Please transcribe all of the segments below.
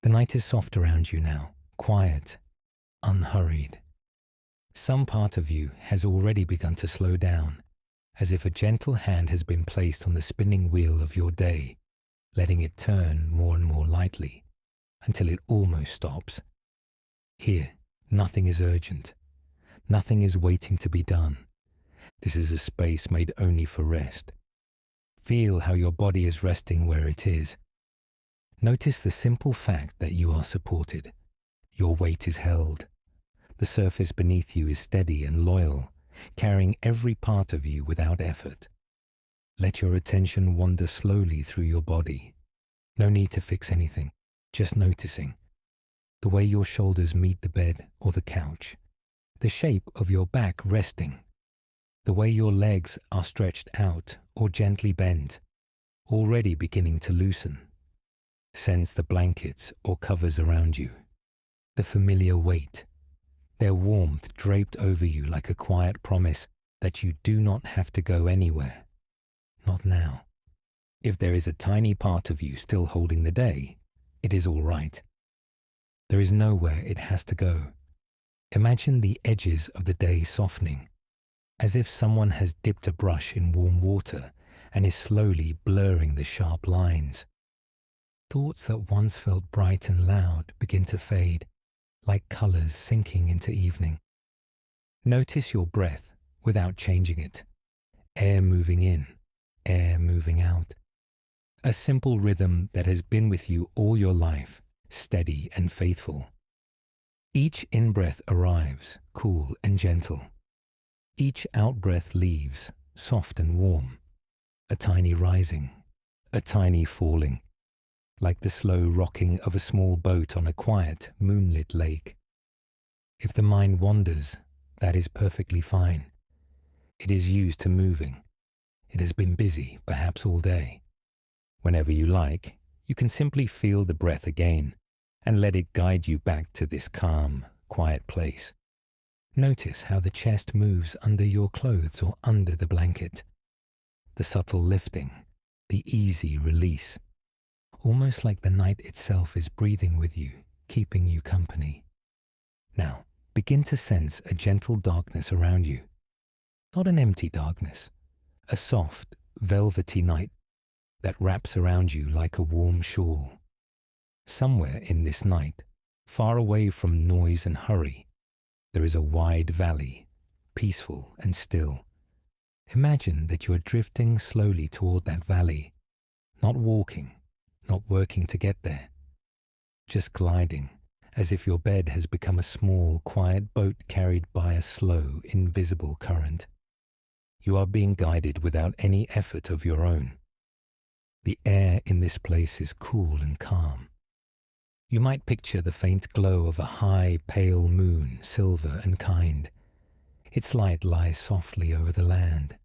The night is soft around you now, quiet, unhurried. Some part of you has already begun to slow down, as if a gentle hand has been placed on the spinning wheel of your day, letting it turn more and more lightly, until it almost stops. Here, nothing is urgent. Nothing is waiting to be done. This is a space made only for rest. Feel how your body is resting where it is. Notice the simple fact that you are supported. Your weight is held. The surface beneath you is steady and loyal, carrying every part of you without effort. Let your attention wander slowly through your body. No need to fix anything, just noticing. The way your shoulders meet the bed or the couch. The shape of your back resting. The way your legs are stretched out or gently bent, already beginning to loosen. Sense the blankets or covers around you. The familiar weight. Their warmth draped over you like a quiet promise that you do not have to go anywhere. Not now. If there is a tiny part of you still holding the day, it is all right. There is nowhere it has to go. Imagine the edges of the day softening, as if someone has dipped a brush in warm water and is slowly blurring the sharp lines. Thoughts that once felt bright and loud begin to fade, like colors sinking into evening. Notice your breath without changing it. Air moving in, air moving out. A simple rhythm that has been with you all your life, steady and faithful. Each in-breath arrives, cool and gentle. Each out-breath leaves, soft and warm. A tiny rising, a tiny falling, like the slow rocking of a small boat on a quiet, moonlit lake. If the mind wanders, that is perfectly fine. It is used to moving. It has been busy, perhaps all day. Whenever you like, you can simply feel the breath again and let it guide you back to this calm, quiet place. Notice how the chest moves under your clothes or under the blanket. The subtle lifting, the easy release. Almost like the night itself is breathing with you, keeping you company. Now, begin to sense a gentle darkness around you. Not an empty darkness, a soft, velvety night that wraps around you like a warm shawl. Somewhere in this night, far away from noise and hurry, there is a wide valley, peaceful and still. Imagine that you are drifting slowly toward that valley, not walking, not working to get there, just gliding, as if your bed has become a small, quiet boat carried by a slow, invisible current. You are being guided without any effort of your own. The air in this place is cool and calm. You might picture the faint glow of a high, pale moon, silver and kind. Its light lies softly over the land,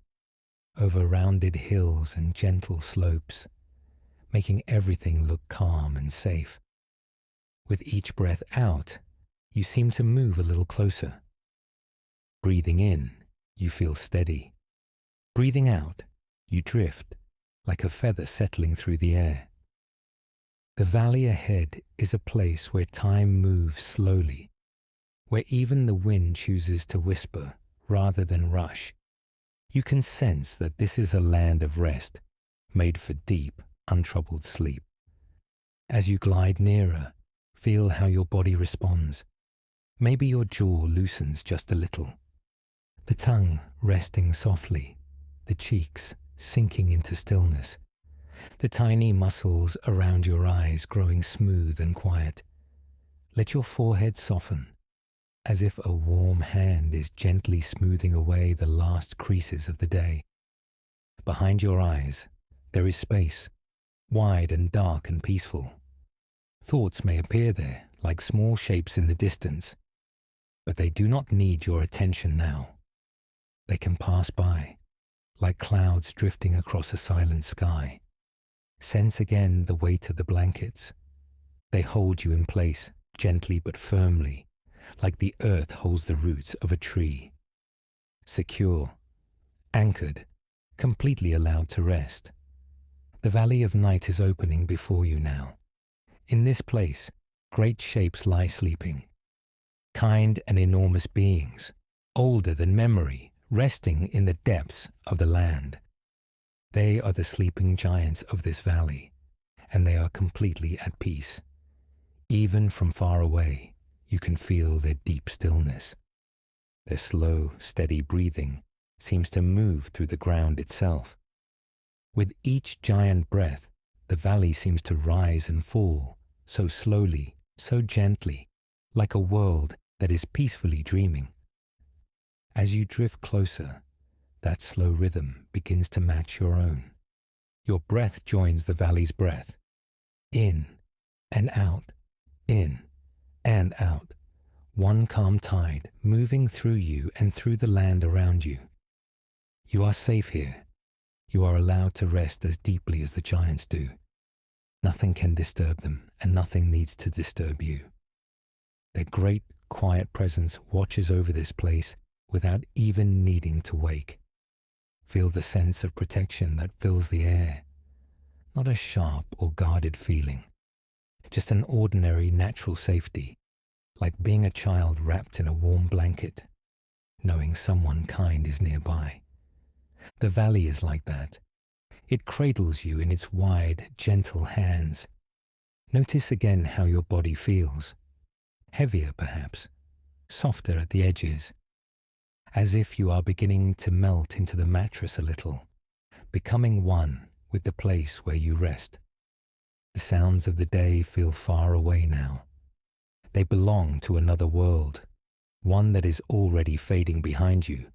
over rounded hills and gentle slopes, making everything look calm and safe. With each breath out, you seem to move a little closer. Breathing in, you feel steady. Breathing out, you drift, like a feather settling through the air. The valley ahead is a place where time moves slowly, where even the wind chooses to whisper rather than rush. You can sense that this is a land of rest, made for deep, untroubled sleep. As you glide nearer, feel how your body responds. Maybe your jaw loosens just a little. The tongue resting softly, the cheeks sinking into stillness, the tiny muscles around your eyes growing smooth and quiet. Let your forehead soften, as if a warm hand is gently smoothing away the last creases of the day. Behind your eyes, there is space, wide and dark and peaceful. Thoughts may appear there like small shapes in the distance, but they do not need your attention now. They can pass by, like clouds drifting across a silent sky. Sense again the weight of the blankets. They hold you in place, gently but firmly, like the earth holds the roots of a tree. Secure, anchored, completely allowed to rest. The valley of night is opening before you now. In this place, Great shapes lie sleeping, kind and enormous beings, older than memory, resting in the depths of the land. They are the sleeping giants of this valley, and they are completely at peace. Even from far away, you can feel their deep stillness. Their slow, steady breathing seems to move through the ground itself. With each giant breath, the valley seems to rise and fall, so slowly, so gently, like a world that is peacefully dreaming. As you drift closer, that slow rhythm begins to match your own. Your breath joins the valley's breath. In and out, in and out. One calm tide moving through you and through the land around you. You are safe here. You are allowed to rest as deeply as the giants do. Nothing can disturb them, and nothing needs to disturb you. Their great, quiet presence watches over this place without even needing to wake. Feel the sense of protection that fills the air. Not a sharp or guarded feeling, just an ordinary, natural safety, like being a child wrapped in a warm blanket, knowing someone kind is nearby. The valley is like that. It cradles you in its wide, gentle hands. Notice again how your body feels. Heavier, perhaps, softer at the edges, as if you are beginning to melt into the mattress a little, becoming one with the place where you rest. The sounds of the day feel far away now. They belong to another world, one that is already fading behind you,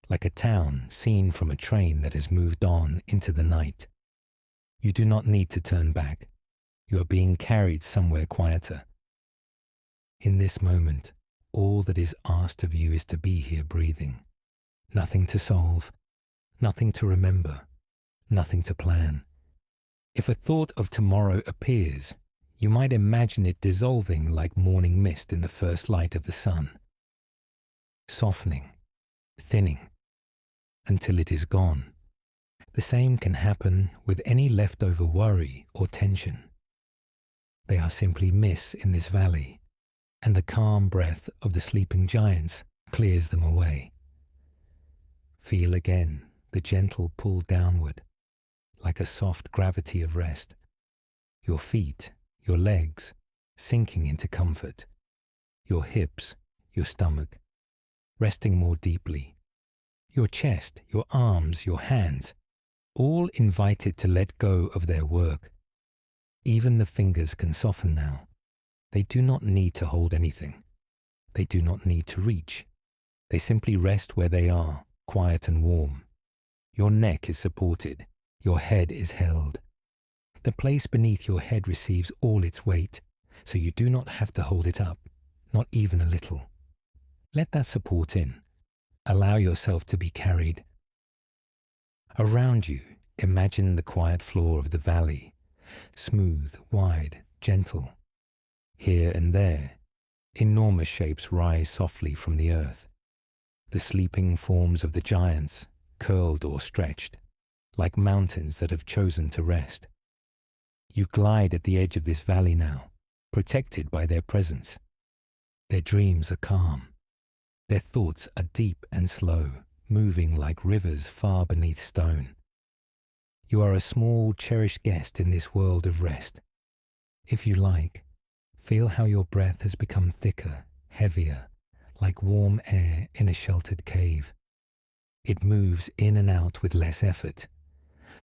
like a town seen from a train that has moved on into the night. You do not need to turn back. You are being carried somewhere quieter. In this moment, all that is asked of you is to be here breathing. Nothing to solve, nothing to remember, nothing to plan. If a thought of tomorrow appears, you might imagine it dissolving like morning mist in the first light of the sun, softening, thinning, until it is gone. The same can happen with any leftover worry or tension. They are simply mist in this valley, and the calm breath of the sleeping giants clears them away. Feel again the gentle pull downward, like a soft gravity of rest. Your feet, your legs, sinking into comfort. Your hips, your stomach, resting more deeply. Your chest, your arms, your hands, all invited to let go of their work. Even the fingers can soften now. They do not need to hold anything. They do not need to reach. They simply rest where they are, quiet and warm. Your neck is supported. Your head is held. The place beneath your head receives all its weight, so you do not have to hold it up, not even a little. Let that support in. Allow yourself to be carried. Around you, imagine the quiet floor of the valley, smooth, wide, gentle. Here and there, enormous shapes rise softly from the earth. The sleeping forms of the giants, curled or stretched, like mountains that have chosen to rest. You glide at the edge of this valley now, protected by their presence. Their dreams are calm. Their thoughts are deep and slow, moving like rivers far beneath stone. You are a small, cherished guest in this world of rest. If you like, feel how your breath has become thicker, heavier, like warm air in a sheltered cave. It moves in and out with less effort.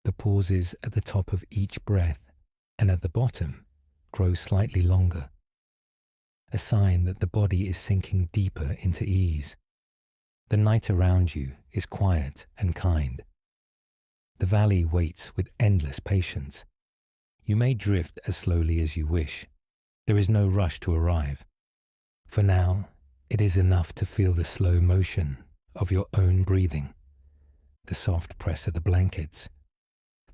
The pauses at the top of each breath and at the bottom grow slightly longer, a sign that the body is sinking deeper into ease. The night around you is quiet and kind. The valley waits with endless patience. You may drift as slowly as you wish. There is no rush to arrive. For now, it is enough to feel the slow motion of your own breathing, the soft press of the blankets,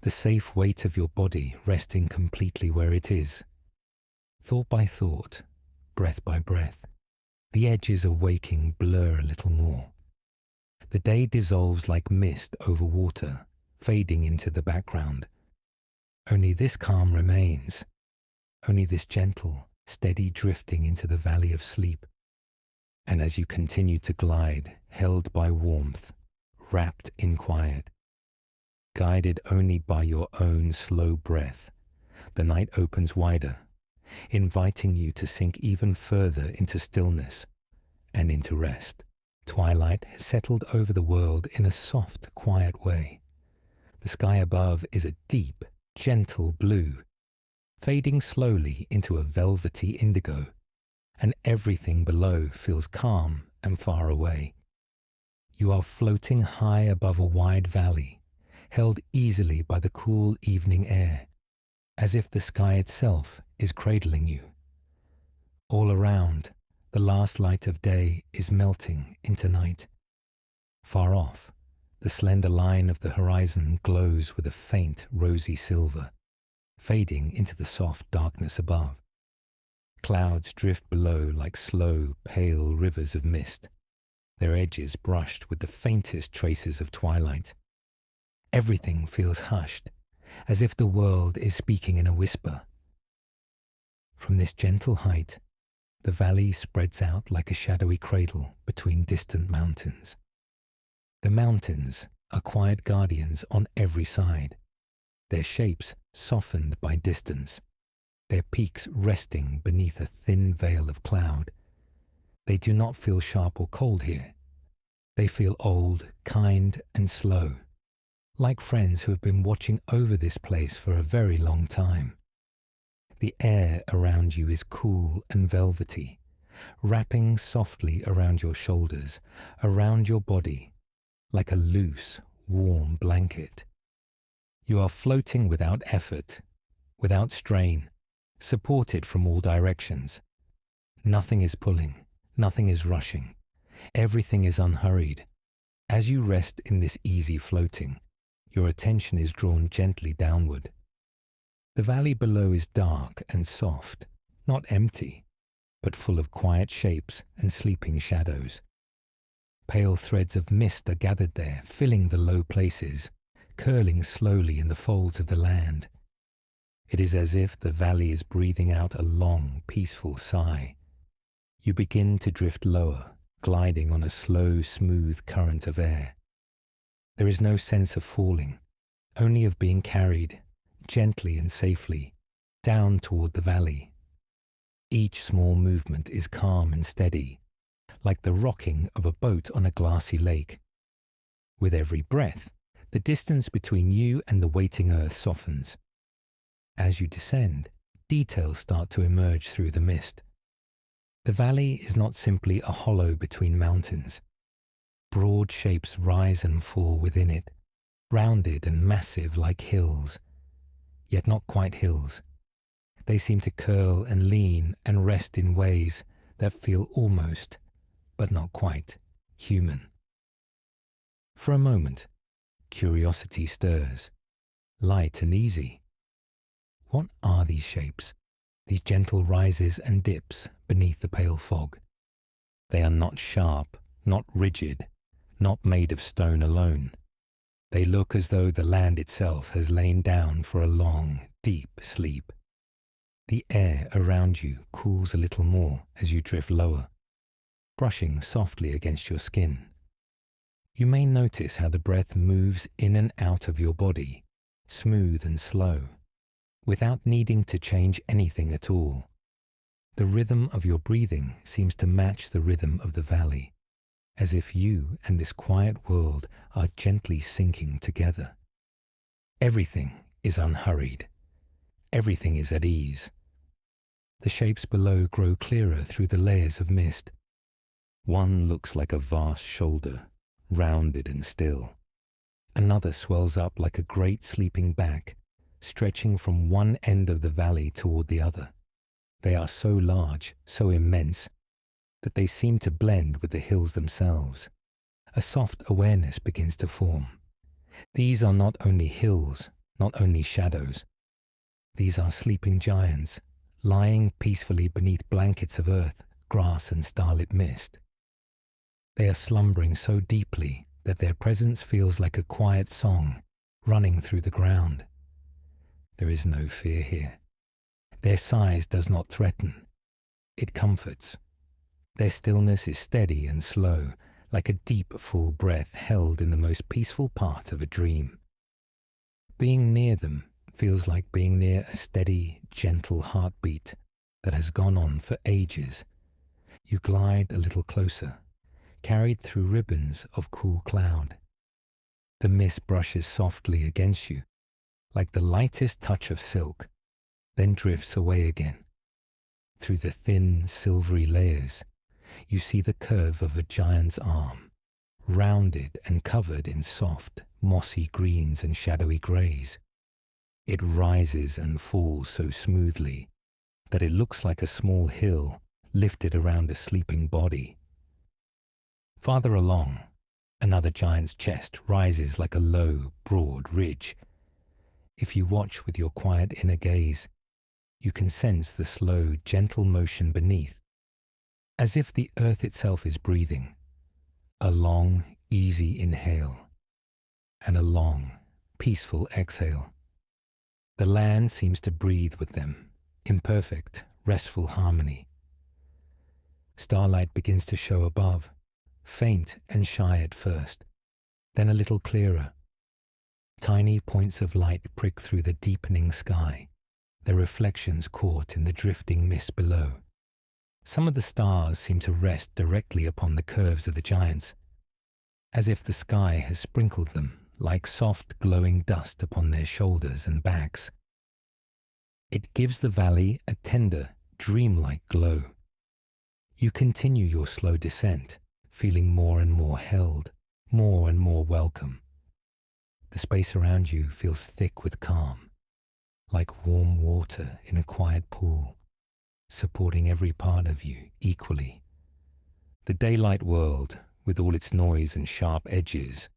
the safe weight of your body resting completely where it is. Thought by thought, breath by breath, the edges of waking blur a little more. The day dissolves like mist over water, fading into the background. Only this calm remains, only this gentle, steady drifting into the valley of sleep. And as you continue to glide, held by warmth, wrapped in quiet, guided only by your own slow breath, the night opens wider, inviting you to sink even further into stillness and into rest. Twilight has settled over the world in a soft, quiet way. The sky above is a deep, gentle blue, fading slowly into a velvety indigo, and everything below feels calm and far away. You are floating high above a wide valley, held easily by the cool evening air, as if the sky itself is cradling you. All around, the last light of day is melting into night. Far off, the slender line of the horizon glows with a faint rosy silver, fading into the soft darkness above. Clouds drift below like slow, pale rivers of mist, their edges brushed with the faintest traces of twilight. Everything feels hushed, as if the world is speaking in a whisper. From this gentle height, the valley spreads out like a shadowy cradle between distant mountains. The mountains are quiet guardians on every side, their shapes softened by distance, their peaks resting beneath a thin veil of cloud. They do not feel sharp or cold here. They feel old, kind, and slow, like friends who have been watching over this place for a very long time. The air around you is cool and velvety, wrapping softly around your shoulders, around your body, like a loose, warm blanket. You are floating without effort, without strain, supported from all directions. Nothing is pulling, nothing is rushing. Everything is unhurried. As you rest in this easy floating, your attention is drawn gently downward. The valley below is dark and soft, not empty, but full of quiet shapes and sleeping shadows. Pale threads of mist are gathered there, filling the low places, curling slowly in the folds of the land. It is as if the valley is breathing out a long, peaceful sigh. You begin to drift lower, gliding on a slow, smooth current of air. There is no sense of falling, only of being carried, gently and safely, down toward the valley. Each small movement is calm and steady, like the rocking of a boat on a glassy lake. With every breath, the distance between you and the waiting earth softens. As you descend, details start to emerge through the mist. The valley is not simply a hollow between mountains. Broad shapes rise and fall within it, rounded and massive like hills, yet not quite hills. They seem to curl and lean and rest in ways that feel almost, but not quite, human. For a moment, curiosity stirs, light and easy. What are these shapes, these gentle rises and dips beneath the pale fog? They are not sharp, not rigid, not made of stone alone. They look as though the land itself has lain down for a long, deep sleep. The air around you cools a little more as you drift lower, brushing softly against your skin. You may notice how the breath moves in and out of your body, smooth and slow, without needing to change anything at all. The rhythm of your breathing seems to match the rhythm of the valley, as if you and this quiet world are gently sinking together. Everything is unhurried. Everything is at ease. The shapes below grow clearer through the layers of mist. One looks like a vast shoulder, rounded and still. Another swells up like a great sleeping back, stretching from one end of the valley toward the other. They are so large, so immense, that they seem to blend with the hills themselves. A soft awareness begins to form. These are not only hills, not only shadows. These are sleeping giants, lying peacefully beneath blankets of earth, grass and starlit mist. They are slumbering so deeply that their presence feels like a quiet song running through the ground. There is no fear here. Their size does not threaten. It comforts. Their stillness is steady and slow, like a deep, full breath held in the most peaceful part of a dream. Being near them feels like being near a steady, gentle heartbeat that has gone on for ages. You glide a little closer, carried through ribbons of cool cloud. The mist brushes softly against you, like the lightest touch of silk, then drifts away again. Through the thin, silvery layers, you see the curve of a giant's arm, rounded and covered in soft, mossy greens and shadowy greys. It rises and falls so smoothly that it looks like a small hill lifted around a sleeping body. Farther along, another giant's chest rises like a low, broad ridge. If you watch with your quiet inner gaze, you can sense the slow, gentle motion beneath, as if the earth itself is breathing. A long, easy inhale, and a long, peaceful exhale. The land seems to breathe with them, in perfect, restful harmony. Starlight begins to show above, faint and shy at first, then a little clearer. Tiny points of light prick through the deepening sky, their reflections caught in the drifting mist below. Some of the stars seem to rest directly upon the curves of the giants, as if the sky has sprinkled them like soft glowing dust upon their shoulders and backs. It gives the valley a tender, dreamlike glow. You continue your slow descent, feeling more and more held, more and more welcome. The space around you feels thick with calm, like warm water in a quiet pool, supporting every part of you equally. The daylight world, with all its noise and sharp edges,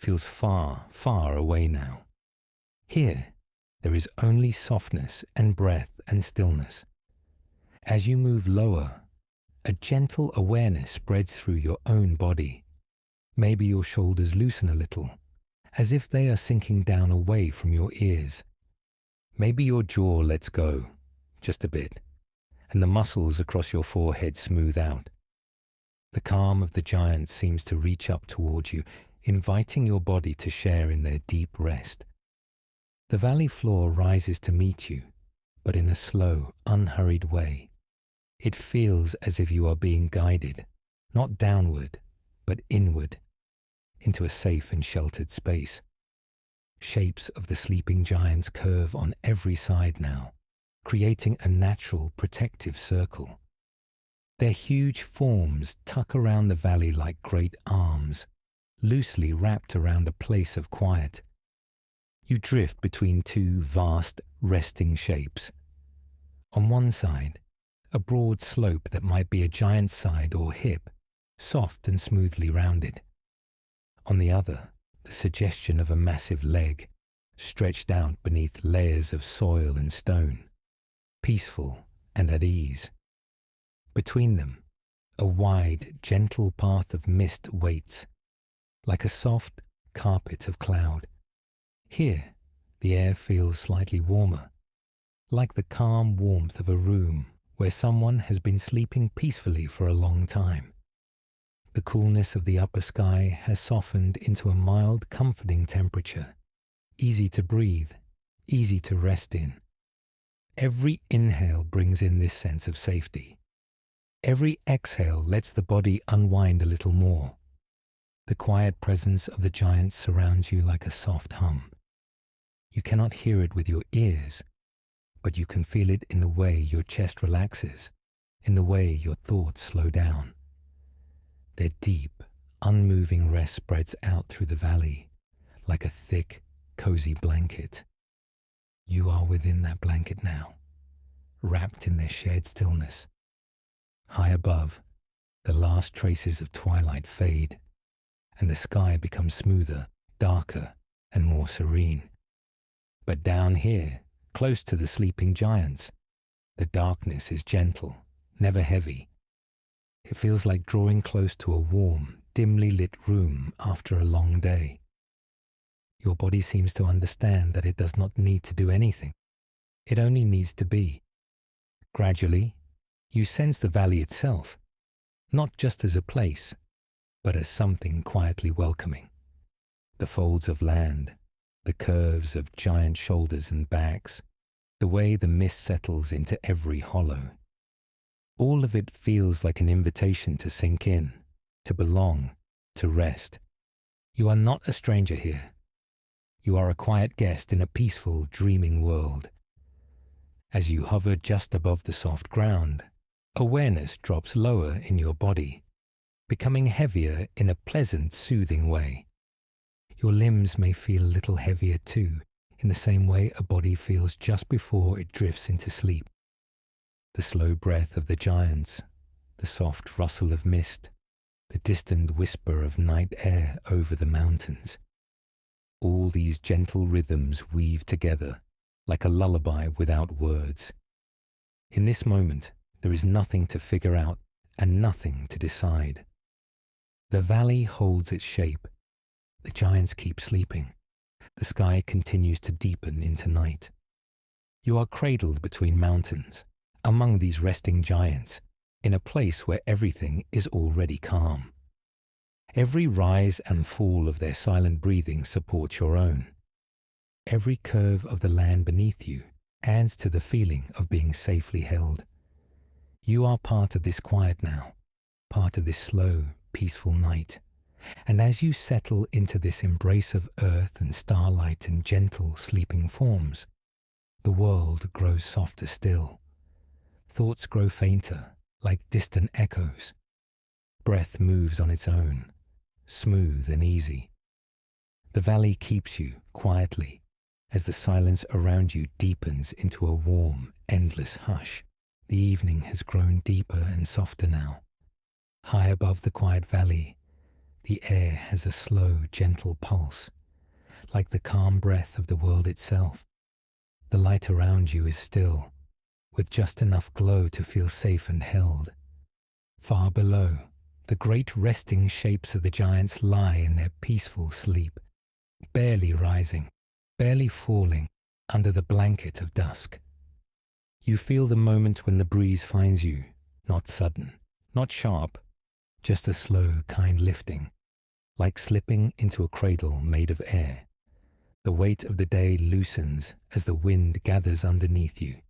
feels far, far away now. Here, there is only softness and breath and stillness. As you move lower, a gentle awareness spreads through your own body. Maybe your shoulders loosen a little, as if they are sinking down away from your ears. Maybe your jaw lets go, just a bit, and the muscles across your forehead smooth out. The calm of the giants seems to reach up toward you, inviting your body to share in their deep rest. The valley floor rises to meet you, but in a slow, unhurried way. It feels as if you are being guided, not downward, but inward, into a safe and sheltered space. Shapes of the sleeping giants curve on every side now, creating a natural protective circle. Their huge forms tuck around the valley like great arms, loosely wrapped around a place of quiet. You drift between two vast, resting shapes. On one side, a broad slope that might be a giant's side or hip, soft and smoothly rounded. On the other, the suggestion of a massive leg, stretched out beneath layers of soil and stone, peaceful and at ease. Between them, a wide, gentle path of mist waits, like a soft carpet of cloud. Here, the air feels slightly warmer, like the calm warmth of a room where someone has been sleeping peacefully for a long time. The coolness of the upper sky has softened into a mild, comforting temperature, easy to breathe, easy to rest in. Every inhale brings in this sense of safety. Every exhale lets the body unwind a little more. The quiet presence of the giants surrounds you like a soft hum. You cannot hear it with your ears, but you can feel it in the way your chest relaxes, in the way your thoughts slow down. Their deep, unmoving rest spreads out through the valley, like a thick, cozy blanket. You are within that blanket now, wrapped in their shared stillness. High above, the last traces of twilight fade, and the sky becomes smoother, darker, and more serene. But down here, close to the sleeping giants, the darkness is gentle, never heavy. It feels like drawing close to a warm, dimly lit room after a long day. Your body seems to understand that it does not need to do anything. It only needs to be. Gradually, You sense the valley itself, not just as a place, but as something quietly welcoming. The folds of land, the curves of giant shoulders and backs, the way the mist settles into every hollow. All of it feels like an invitation to sink in, to belong, to rest. You are not a stranger here. You are a quiet guest in a peaceful, dreaming world. As you hover just above the soft ground, awareness drops lower in your body, becoming heavier in a pleasant, soothing way. Your limbs may feel a little heavier too, in the same way a body feels just before it drifts into sleep. The slow breath of the giants, the soft rustle of mist, the distant whisper of night air over the mountains. All these gentle rhythms weave together like a lullaby without words. In this moment, there is nothing to figure out and nothing to decide. The valley holds its shape. The giants keep sleeping. The sky continues to deepen into night. You are cradled between mountains, among these resting giants, in a place where everything is already calm. Every rise and fall of their silent breathing supports your own. Every curve of the land beneath you adds to the feeling of being safely held. You are part of this quiet now, part of this slow, peaceful night. And as you settle into this embrace of earth and starlight and gentle, sleeping forms, the world grows softer still. Thoughts grow fainter, like distant echoes. Breath moves on its own, smooth and easy. The valley keeps you quietly as the silence around you deepens into a warm, endless hush. The evening has grown deeper and softer now. High above the quiet valley, the air has a slow, gentle pulse, like the calm breath of the world itself. The light around you is still, with just enough glow to feel safe and held. Far below, the great resting shapes of the giants lie in their peaceful sleep, barely rising, barely falling under the blanket of dusk. You feel the moment when the breeze finds you, not sudden, not sharp, just a slow, kind lifting, like slipping into a cradle made of air. The weight of the day loosens as the wind gathers underneath you.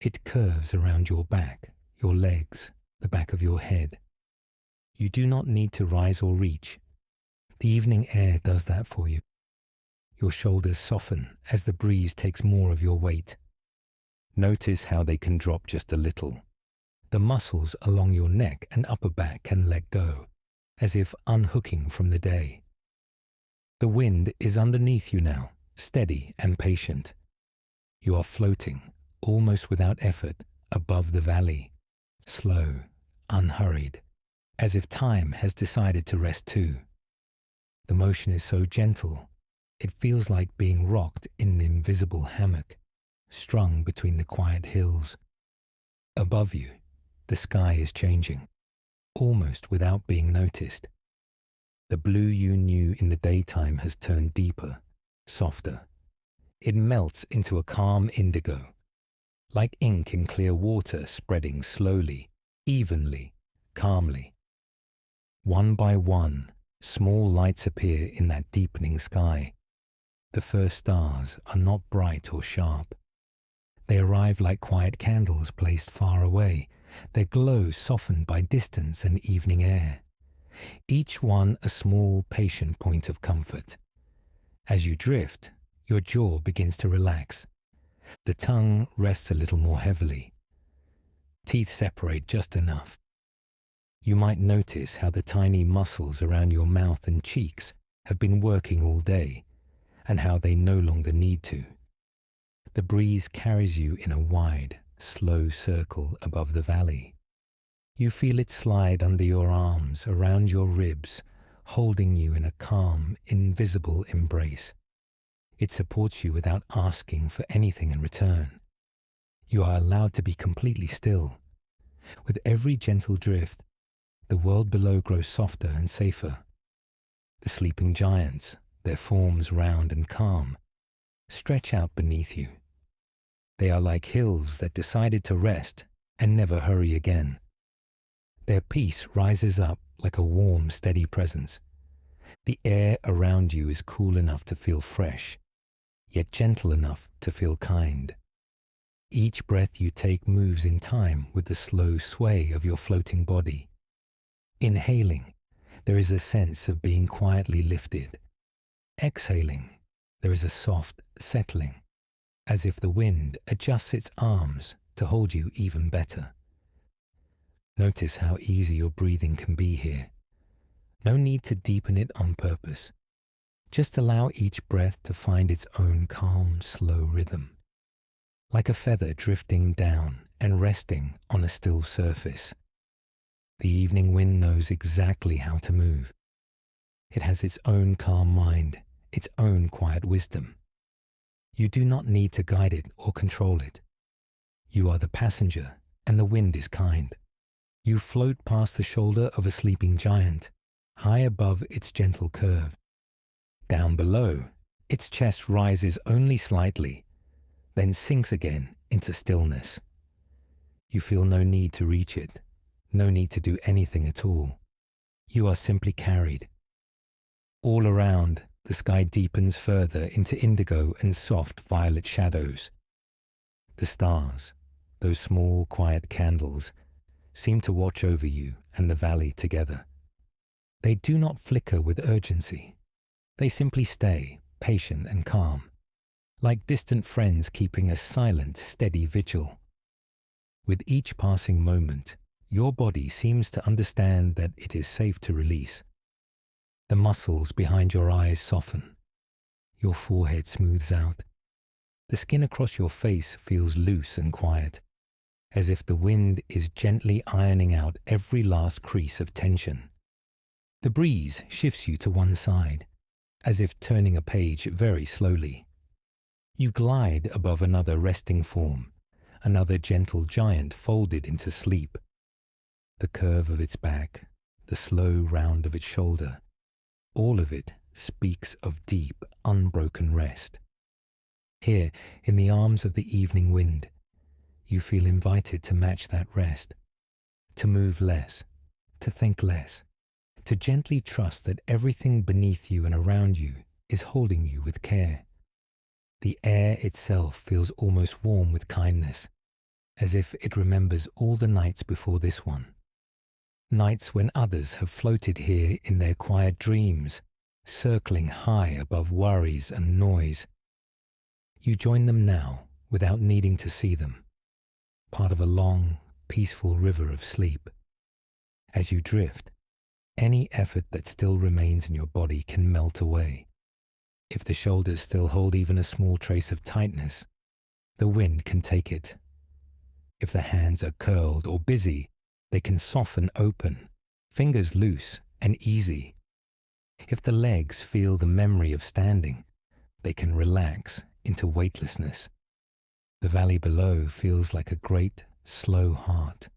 It curves around your back, your legs, the back of your head. You do not need to rise or reach. The evening air does that for you. Your shoulders soften as the breeze takes more of your weight. Notice how they can drop just a little. The muscles along your neck and upper back can let go, as if unhooking from the day. The wind is underneath you now, steady and patient. You are floating, almost without effort, above the valley, slow, unhurried, as if time has decided to rest too. The motion is so gentle, it feels like being rocked in an invisible hammock, strung between the quiet hills. Above you, the sky is changing, almost without being noticed. The blue you knew in the daytime has turned deeper, softer. It melts into a calm indigo, like ink in clear water spreading slowly, evenly, calmly. One by one, small lights appear in that deepening sky. The first stars are not bright or sharp. They arrive like quiet candles placed far away, their glow softened by distance and evening air. Each one a small, patient point of comfort. As you drift, your jaw begins to relax. The tongue rests a little more heavily. Teeth separate just enough. You might notice how the tiny muscles around your mouth and cheeks have been working all day, and how they no longer need to. The breeze carries you in a wide, slow circle above the valley. You feel it slide under your arms, around your ribs, holding you in a calm, invisible embrace. It supports you without asking for anything in return. You are allowed to be completely still. With every gentle drift, the world below grows softer and safer. The sleeping giants, their forms round and calm, stretch out beneath you. They are like hills that decided to rest and never hurry again. Their peace rises up like a warm, steady presence. The air around you is cool enough to feel fresh, yet gentle enough to feel kind. Each breath you take moves in time with the slow sway of your floating body. Inhaling, there is a sense of being quietly lifted. Exhaling, there is a soft settling, as if the wind adjusts its arms to hold you even better. Notice how easy your breathing can be here. No need to deepen it on purpose. Just allow each breath to find its own calm, slow rhythm, like a feather drifting down and resting on a still surface. The evening wind knows exactly how to move. It has its own calm mind, its own quiet wisdom. You do not need to guide it or control it. You are the passenger, and the wind is kind. You float past the shoulder of a sleeping giant, high above its gentle curve. Down below, its chest rises only slightly, then sinks again into stillness. You feel no need to reach it, no need to do anything at all. You are simply carried. All around, the sky deepens further into indigo and soft violet shadows. The stars, those small, quiet candles, seem to watch over you and the valley together. They do not flicker with urgency. They simply stay, patient and calm, like distant friends keeping a silent, steady vigil. With each passing moment, your body seems to understand that it is safe to release. The muscles behind your eyes soften. Your forehead smooths out. The skin across your face feels loose and quiet, as if the wind is gently ironing out every last crease of tension. The breeze shifts you to one side, as if turning a page very slowly. You glide above another resting form, another gentle giant folded into sleep. The curve of its back, the slow round of its shoulder, all of it speaks of deep, unbroken rest. Here, in the arms of the evening wind, you feel invited to match that rest, to move less, to think less, to gently trust that everything beneath you and around you is holding you with care. The air itself feels almost warm with kindness, as if it remembers all the nights before this one. Nights when others have floated here in their quiet dreams, circling high above worries and noise. You join them now without needing to see them, part of a long, peaceful river of sleep. As you drift, any effort that still remains in your body can melt away. If the shoulders still hold even a small trace of tightness, the wind can take it. If the hands are curled or busy, they can soften open, fingers loose and easy. If the legs feel the memory of standing, they can relax into weightlessness. The valley below feels like a great, slow heart,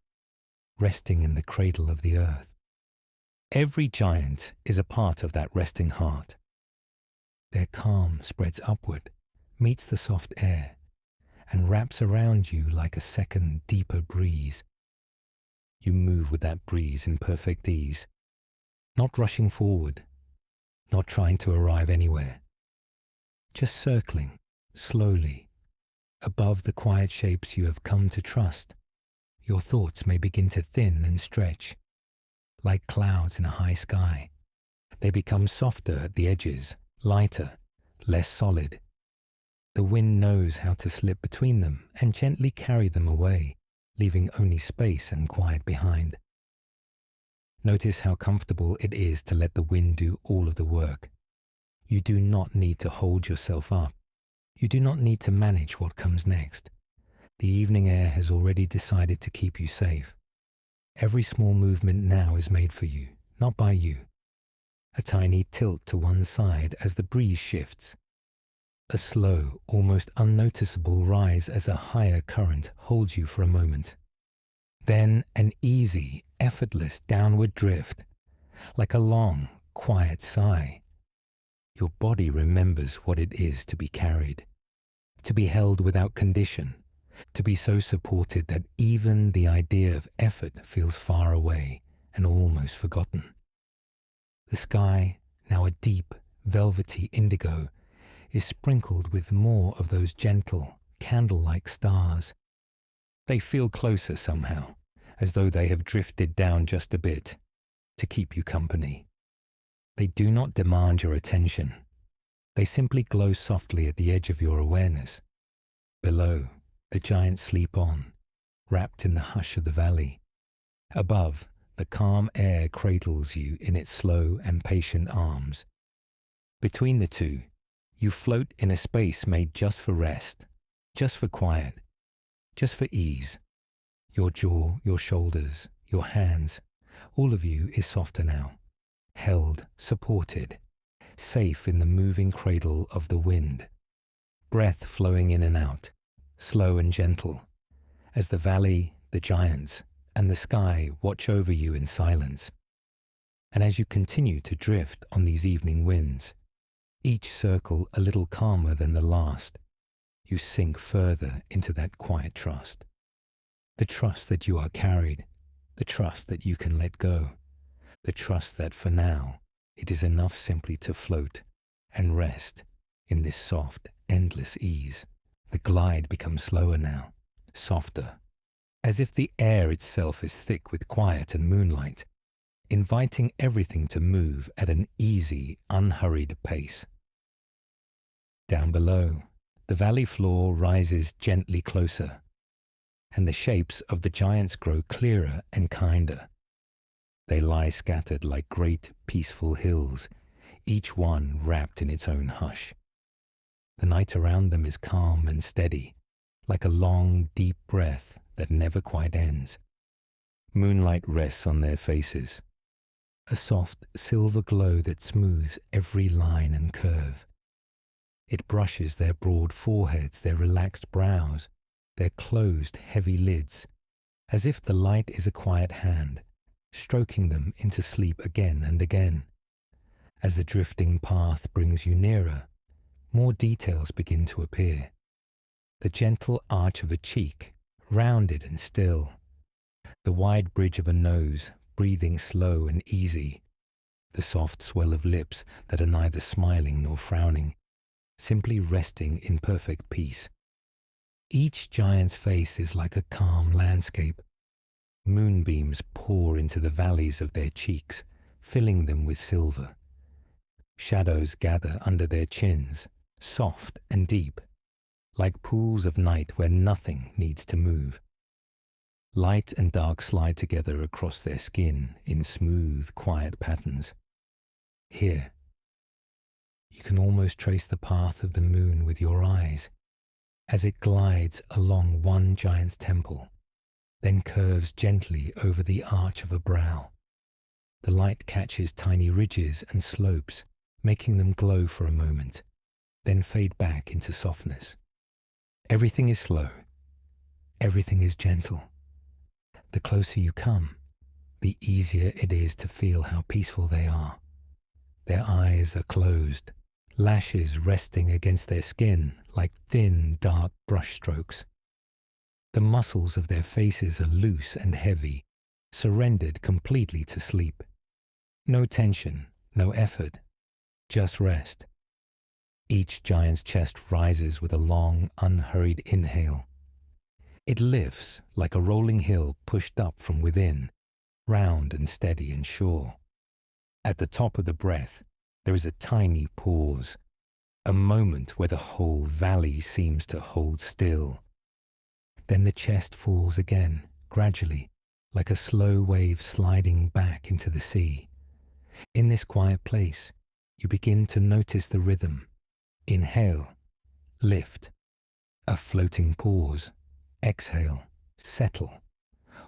resting in the cradle of the earth. Every giant is a part of that resting heart. Their calm spreads upward, meets the soft air, and wraps around you like a second, deeper breeze. You move with that breeze in perfect ease, not rushing forward, not trying to arrive anywhere, just circling, slowly, above the quiet shapes you have come to trust. Your thoughts may begin to thin and stretch, like clouds in a high sky. They become softer at the edges, lighter, less solid. The wind knows how to slip between them and gently carry them away, leaving only space and quiet behind. Notice how comfortable it is to let the wind do all of the work. You do not need to hold yourself up. You do not need to manage what comes next. The evening air has already decided to keep you safe. Every small movement now is made for you, not by you. A tiny tilt to one side as the breeze shifts. A slow, almost unnoticeable rise as a higher current holds you for a moment. Then an easy, effortless downward drift, like a long, quiet sigh. Your body remembers what it is to be carried, to be held without condition, to be so supported that even the idea of effort feels far away and almost forgotten. The sky, now a deep, velvety indigo, is sprinkled with more of those gentle, candle-like stars. They feel closer somehow, as though they have drifted down just a bit to keep you company. They do not demand your attention. They simply glow softly at the edge of your awareness. Below, the giants sleep on, wrapped in the hush of the valley. Above, the calm air cradles you in its slow and patient arms. Between the two, you float in a space made just for rest, just for quiet, just for ease. Your jaw, your shoulders, your hands, all of you is softer now, held, supported, safe in the moving cradle of the wind. Breath flowing in and out, slow and gentle, as the valley, the giants, and the sky watch over you in silence. And as you continue to drift on these evening winds, each circle a little calmer than the last, you sink further into that quiet trust. The trust that you are carried, the trust that you can let go, the trust that for now it is enough simply to float and rest in this soft, endless ease. The glide becomes slower now, softer, as if the air itself is thick with quiet and moonlight, inviting everything to move at an easy, unhurried pace. Down below, the valley floor rises gently closer, and the shapes of the giants grow clearer and kinder. They lie scattered like great, peaceful hills, each one wrapped in its own hush. The night around them is calm and steady, like a long, deep breath that never quite ends. Moonlight rests on their faces, a soft silver glow that smooths every line and curve. It brushes their broad foreheads, their relaxed brows, their closed, heavy lids, as if the light is a quiet hand, stroking them into sleep again and again. As the drifting path brings you nearer, more details begin to appear. The gentle arch of a cheek, rounded and still. The wide bridge of a nose, breathing slow and easy. The soft swell of lips that are neither smiling nor frowning, simply resting in perfect peace. Each giant's face is like a calm landscape. Moonbeams pour into the valleys of their cheeks, filling them with silver. Shadows gather under their chins, soft and deep, like pools of night where nothing needs to move. Light and dark slide together across their skin in smooth, quiet patterns. Here, you can almost trace the path of the moon with your eyes, as it glides along one giant's temple, then curves gently over the arch of a brow. The light catches tiny ridges and slopes, making them glow for a moment, then fade back into softness. Everything is slow. Everything is gentle. The closer you come, the easier it is to feel how peaceful they are. Their eyes are closed, lashes resting against their skin like thin, dark brushstrokes. The muscles of their faces are loose and heavy, surrendered completely to sleep. No tension, no effort, just rest. Each giant's chest rises with a long, unhurried inhale. It lifts like a rolling hill pushed up from within, round and steady and sure. At the top of the breath, there is a tiny pause, a moment where the whole valley seems to hold still. Then the chest falls again, gradually, like a slow wave sliding back into the sea. In this quiet place, you begin to notice the rhythm. Inhale, lift, a floating pause, exhale, settle.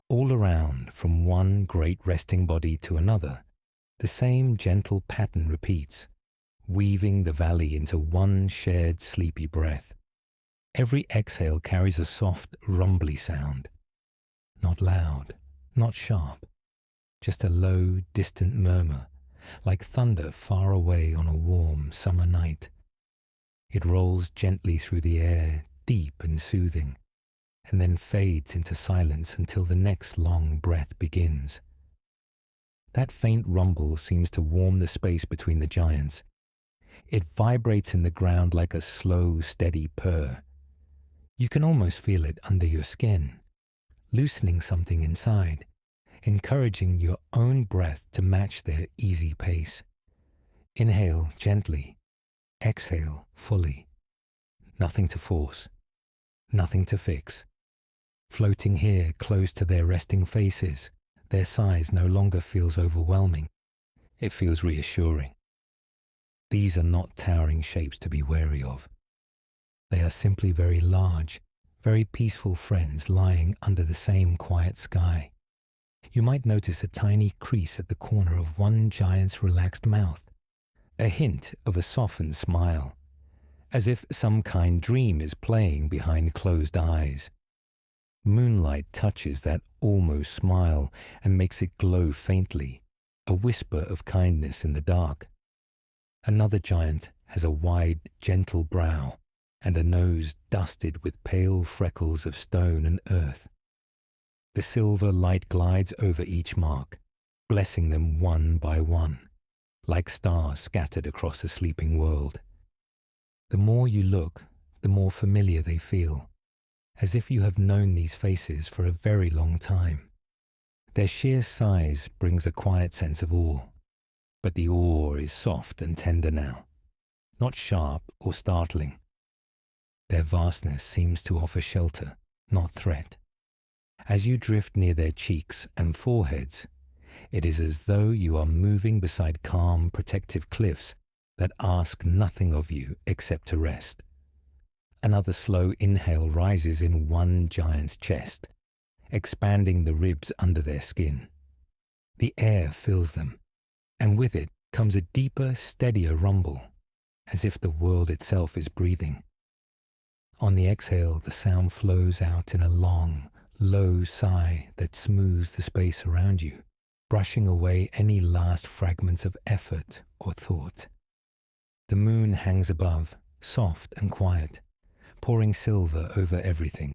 All around, from one great resting body to another, the same gentle pattern repeats, weaving the valley into one shared sleepy breath. Every exhale carries a soft, rumbly sound. Not loud, not sharp, just a low, distant murmur, like thunder far away on a warm summer night. It rolls gently through the air, deep and soothing, and then fades into silence until the next long breath begins. That faint rumble seems to warm the space between the giants. It vibrates in the ground like a slow, steady purr. You can almost feel it under your skin, loosening something inside, encouraging your own breath to match their easy pace. Inhale gently, exhale fully. Nothing to force, nothing to fix. Floating here close to their resting faces, their size no longer feels overwhelming. It feels reassuring. These are not towering shapes to be wary of. They are simply very large, very peaceful friends lying under the same quiet sky. You might notice a tiny crease at the corner of one giant's relaxed mouth, a hint of a softened smile, as if some kind dream is playing behind closed eyes. Moonlight touches that almost smile and makes it glow faintly, a whisper of kindness in the dark. Another giant has a wide, gentle brow and a nose dusted with pale freckles of stone and earth. The silver light glides over each mark, blessing them one by one, like stars scattered across a sleeping world. The more you look, the more familiar they feel, as if you have known these faces for a very long time. Their sheer size brings a quiet sense of awe, but the awe is soft and tender now, not sharp or startling. Their vastness seems to offer shelter, not threat. As you drift near their cheeks and foreheads, it is as though you are moving beside calm, protective cliffs that ask nothing of you except to rest. Another slow inhale rises in one giant's chest, expanding the ribs under their skin. The air fills them, and with it comes a deeper, steadier rumble, as if the world itself is breathing. On the exhale, the sound flows out in a long, low sigh that smooths the space around you, brushing away any last fragments of effort or thought. The moon hangs above, soft and quiet, pouring silver over everything.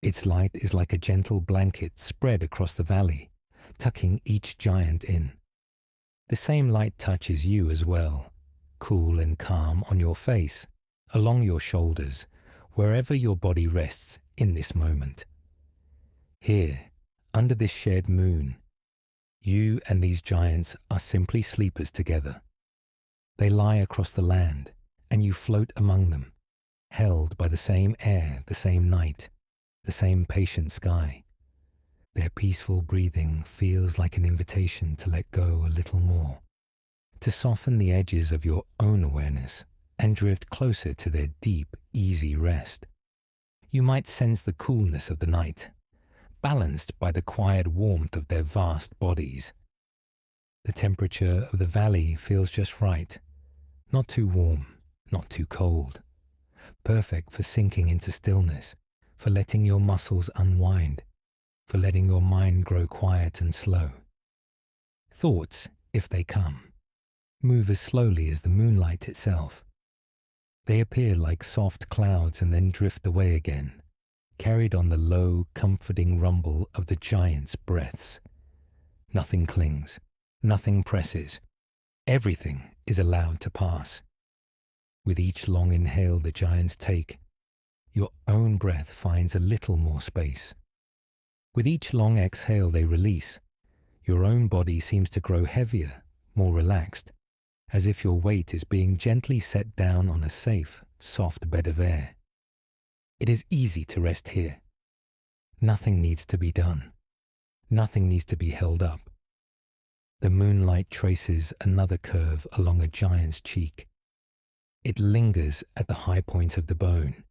Its light is like a gentle blanket spread across the valley, tucking each giant in. The same light touches you as well, cool and calm on your face, along your shoulders, wherever your body rests in this moment. Here, under this shared moon, you and these giants are simply sleepers together. They lie across the land, and you float among them, held by the same air, the same night, the same patient sky. Their peaceful breathing feels like an invitation to let go a little more, to soften the edges of your own awareness and drift closer to their deep, easy rest. You might sense the coolness of the night, balanced by the quiet warmth of their vast bodies. The temperature of the valley feels just right, not too warm, not too cold, perfect for sinking into stillness, for letting your muscles unwind, for letting your mind grow quiet and slow. Thoughts, if they come, move as slowly as the moonlight itself. They appear like soft clouds and then drift away again, carried on the low, comforting rumble of the giants' breaths. Nothing clings, nothing presses. Everything is allowed to pass. With each long inhale the giants take, your own breath finds a little more space. With each long exhale they release, your own body seems to grow heavier, more relaxed, as if your weight is being gently set down on a safe, soft bed of air. It is easy to rest here. Nothing needs to be done. Nothing needs to be held up. The moonlight traces another curve along a giant's cheek. It lingers at the high point of the bone,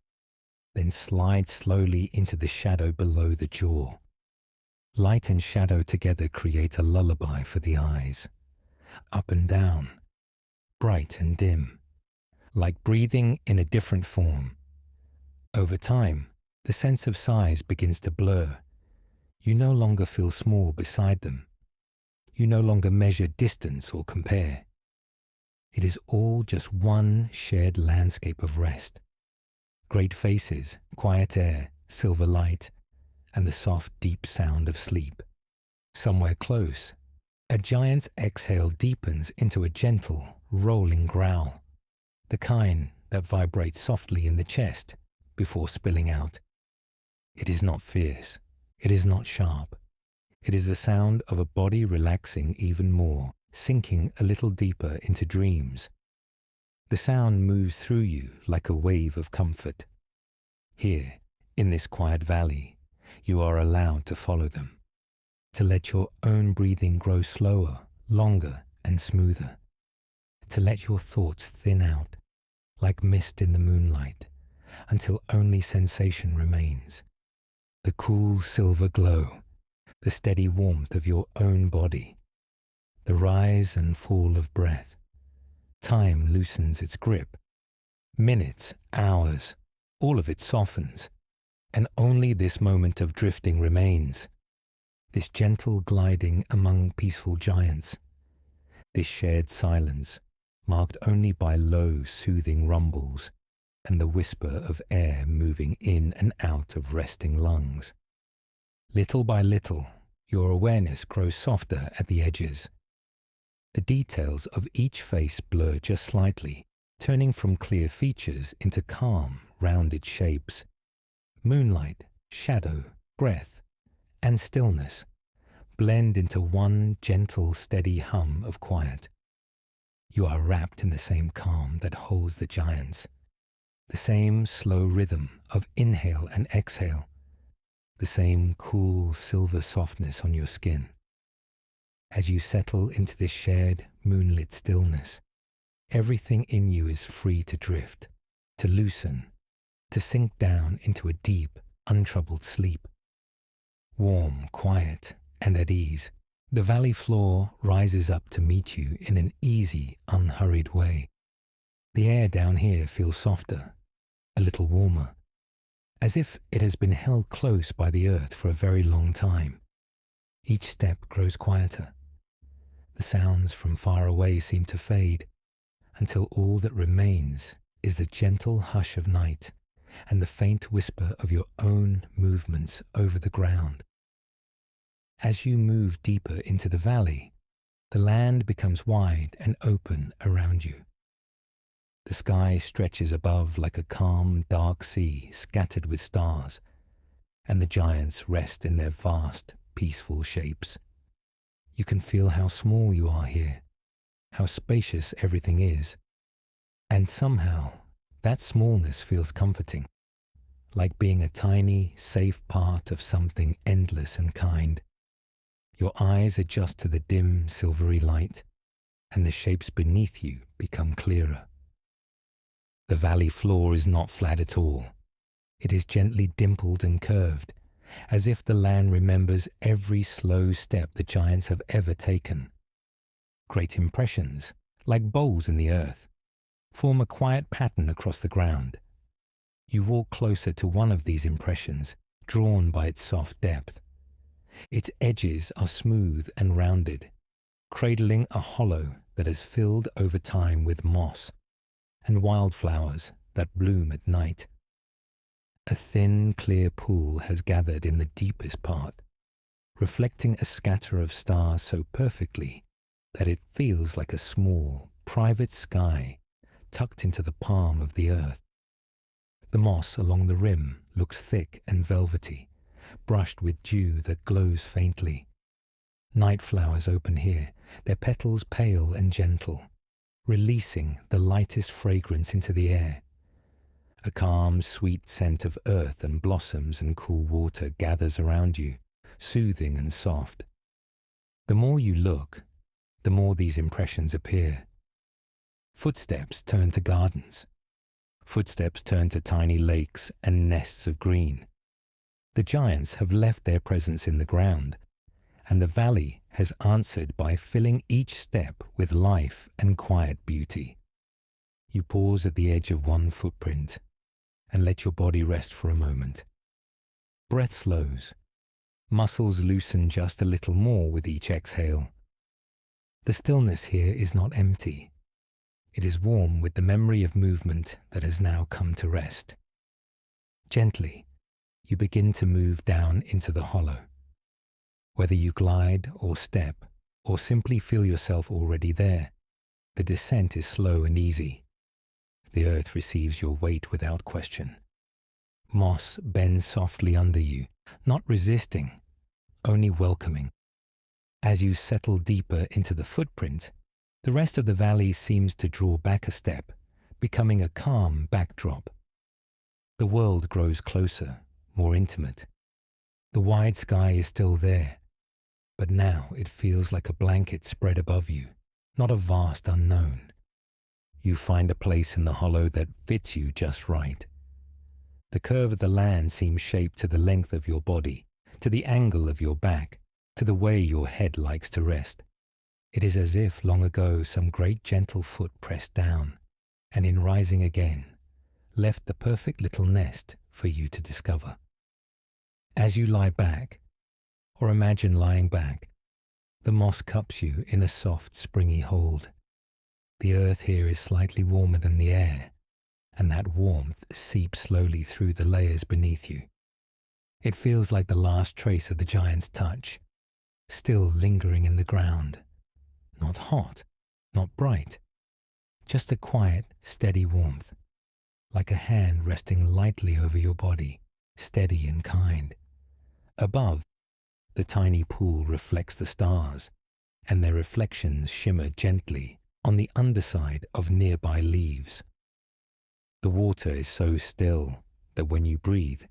then slides slowly into the shadow below the jaw. Light and shadow together create a lullaby for the eyes. Up and down, bright and dim, like breathing in a different form. Over time, the sense of size begins to blur. You no longer feel small beside them. You no longer measure distance or compare. It is all just one shared landscape of rest. Great faces, quiet air, silver light, and the soft, deep sound of sleep. Somewhere close, a giant's exhale deepens into a gentle, rolling growl, the kind that vibrates softly in the chest before spilling out. It is not fierce. It is not sharp. It is the sound of a body relaxing even more, sinking a little deeper into dreams. The sound moves through you like a wave of comfort. Here, in this quiet valley, you are allowed to follow them, to let your own breathing grow slower, longer, and smoother, to let your thoughts thin out, like mist in the moonlight, until only sensation remains. The cool silver glow, the steady warmth of your own body, the rise and fall of breath. Time loosens its grip. Minutes, hours, all of it softens, and only this moment of drifting remains. This gentle gliding among peaceful giants. This shared silence, marked only by low, soothing rumbles and the whisper of air moving in and out of resting lungs. Little by little, your awareness grows softer at the edges. The details of each face blur just slightly, turning from clear features into calm, rounded shapes. Moonlight, shadow, breath, and stillness blend into one gentle, steady hum of quiet. You are wrapped in the same calm that holds the giants, the same slow rhythm of inhale and exhale, the same cool silver softness on your skin. As you settle into this shared moonlit stillness, everything in you is free to drift, to loosen, to sink down into a deep, untroubled sleep. Warm, quiet, and at ease, the valley floor rises up to meet you in an easy, unhurried way. The air down here feels softer, a little warmer, as if it has been held close by the earth for a very long time. Each step grows quieter. The sounds from far away seem to fade, until all that remains is the gentle hush of night and the faint whisper of your own movements over the ground. As you move deeper into the valley, the land becomes wide and open around you. The sky stretches above like a calm, dark sea scattered with stars, and the giants rest in their vast, peaceful shapes. You can feel how small you are here, how spacious everything is, and somehow that smallness feels comforting, like being a tiny, safe part of something endless and kind. Your eyes adjust to the dim, silvery light, and the shapes beneath you become clearer. The valley floor is not flat at all. It is gently dimpled and curved, as if the land remembers every slow step the giants have ever taken. Great impressions, like bowls in the earth, form a quiet pattern across the ground. You walk closer to one of these impressions, drawn by its soft depth. Its edges are smooth and rounded, cradling a hollow that has filled over time with moss and wildflowers that bloom at night. A thin, clear pool has gathered in the deepest part, reflecting a scatter of stars so perfectly that it feels like a small, private sky tucked into the palm of the earth. The moss along the rim looks thick and velvety, brushed with dew that glows faintly. Night flowers open here, their petals pale and gentle, releasing the lightest fragrance into the air. A calm, sweet scent of earth and blossoms and cool water gathers around you, soothing and soft. The more you look, the more these impressions appear. Footsteps turn to gardens. Footsteps turn to tiny lakes and nests of green. The giants have left their presence in the ground, and the valley has answered by filling each step with life and quiet beauty. You pause at the edge of one footprint and let your body rest for a moment. Breath slows. Muscles loosen just a little more with each exhale. The stillness here is not empty. It is warm with the memory of movement that has now come to rest. Gently, you begin to move down into the hollow. Whether you glide or step, or simply feel yourself already there, the descent is slow and easy. The earth receives your weight without question. Moss bends softly under you, not resisting, only welcoming. As you settle deeper into the footprint, the rest of the valley seems to draw back a step, becoming a calm backdrop. The world grows closer, more intimate. The wide sky is still there, but now it feels like a blanket spread above you, not a vast unknown. You find a place in the hollow that fits you just right. The curve of the land seems shaped to the length of your body, to the angle of your back, to the way your head likes to rest. It is as if long ago some great gentle foot pressed down, and in rising again, left the perfect little nest for you to discover. As you lie back, or imagine lying back, the moss cups you in a soft, springy hold. The earth here is slightly warmer than the air, and that warmth seeps slowly through the layers beneath you. It feels like the last trace of the giant's touch, still lingering in the ground. Not hot, not bright, just a quiet, steady warmth, like a hand resting lightly over your body, steady and kind. Above, the tiny pool reflects the stars, and their reflections shimmer gently on the underside of nearby leaves. The water is so still that when you breathe,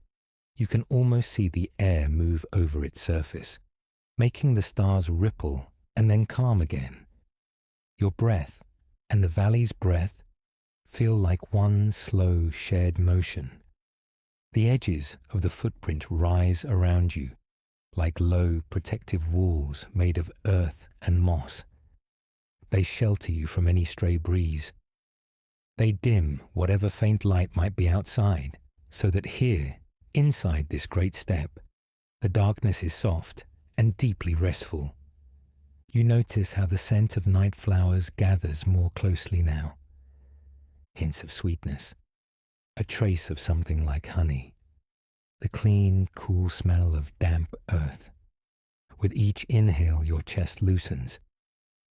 you can almost see the air move over its surface, making the stars ripple and then calm again. Your breath and the valley's breath feel like one slow shared motion. The edges of the footprint rise around you like low protective walls made of earth and moss. They shelter you from any stray breeze. They dim whatever faint light might be outside, so that here, inside this great step, the darkness is soft and deeply restful. You notice how the scent of night flowers gathers more closely now. Hints of sweetness, a trace of something like honey, the clean, cool smell of damp earth. With each inhale, your chest loosens.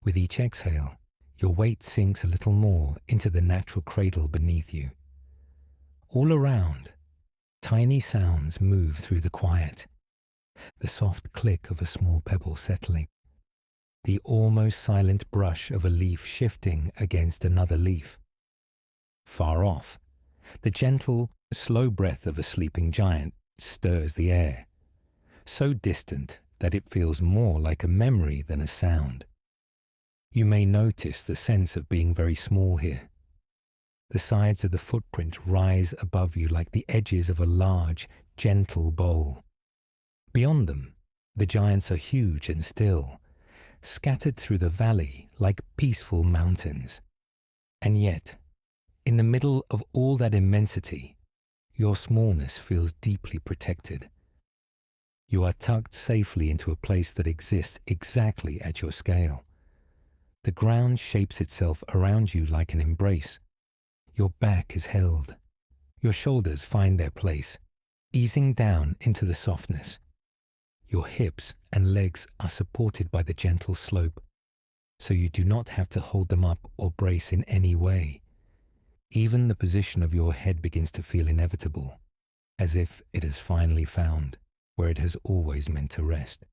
With each exhale, your weight sinks a little more into the natural cradle beneath you. All around, tiny sounds move through the quiet. The soft click of a small pebble settling, the almost silent brush of a leaf shifting against another leaf. Far off, the gentle, slow breath of a sleeping giant stirs the air, so distant that it feels more like a memory than a sound. You may notice the sense of being very small here. The sides of the footprint rise above you like the edges of a large, gentle bowl. Beyond them, the giants are huge and still, scattered through the valley like peaceful mountains. And yet, in the middle of all that immensity, your smallness feels deeply protected. You are tucked safely into a place that exists exactly at your scale. The ground shapes itself around you like an embrace. Your back is held. Your shoulders find their place, easing down into the softness. Your hips and legs are supported by the gentle slope, so you do not have to hold them up or brace in any way. Even the position of your head begins to feel inevitable, as if it has finally found where it has always meant to rest.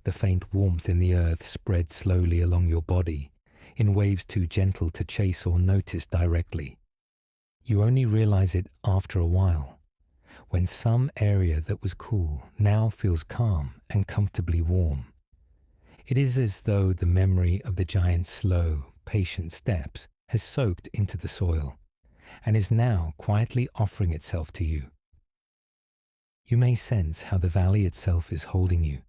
The faint warmth in the earth spreads slowly along your body, in waves too gentle to chase or notice directly. You only realize it after a while, when some area that was cool now feels calm and comfortably warm. It is as though the memory of the giant's slow, patient steps has soaked into the soil, and is now quietly offering itself to you. You may sense how the valley itself is holding you,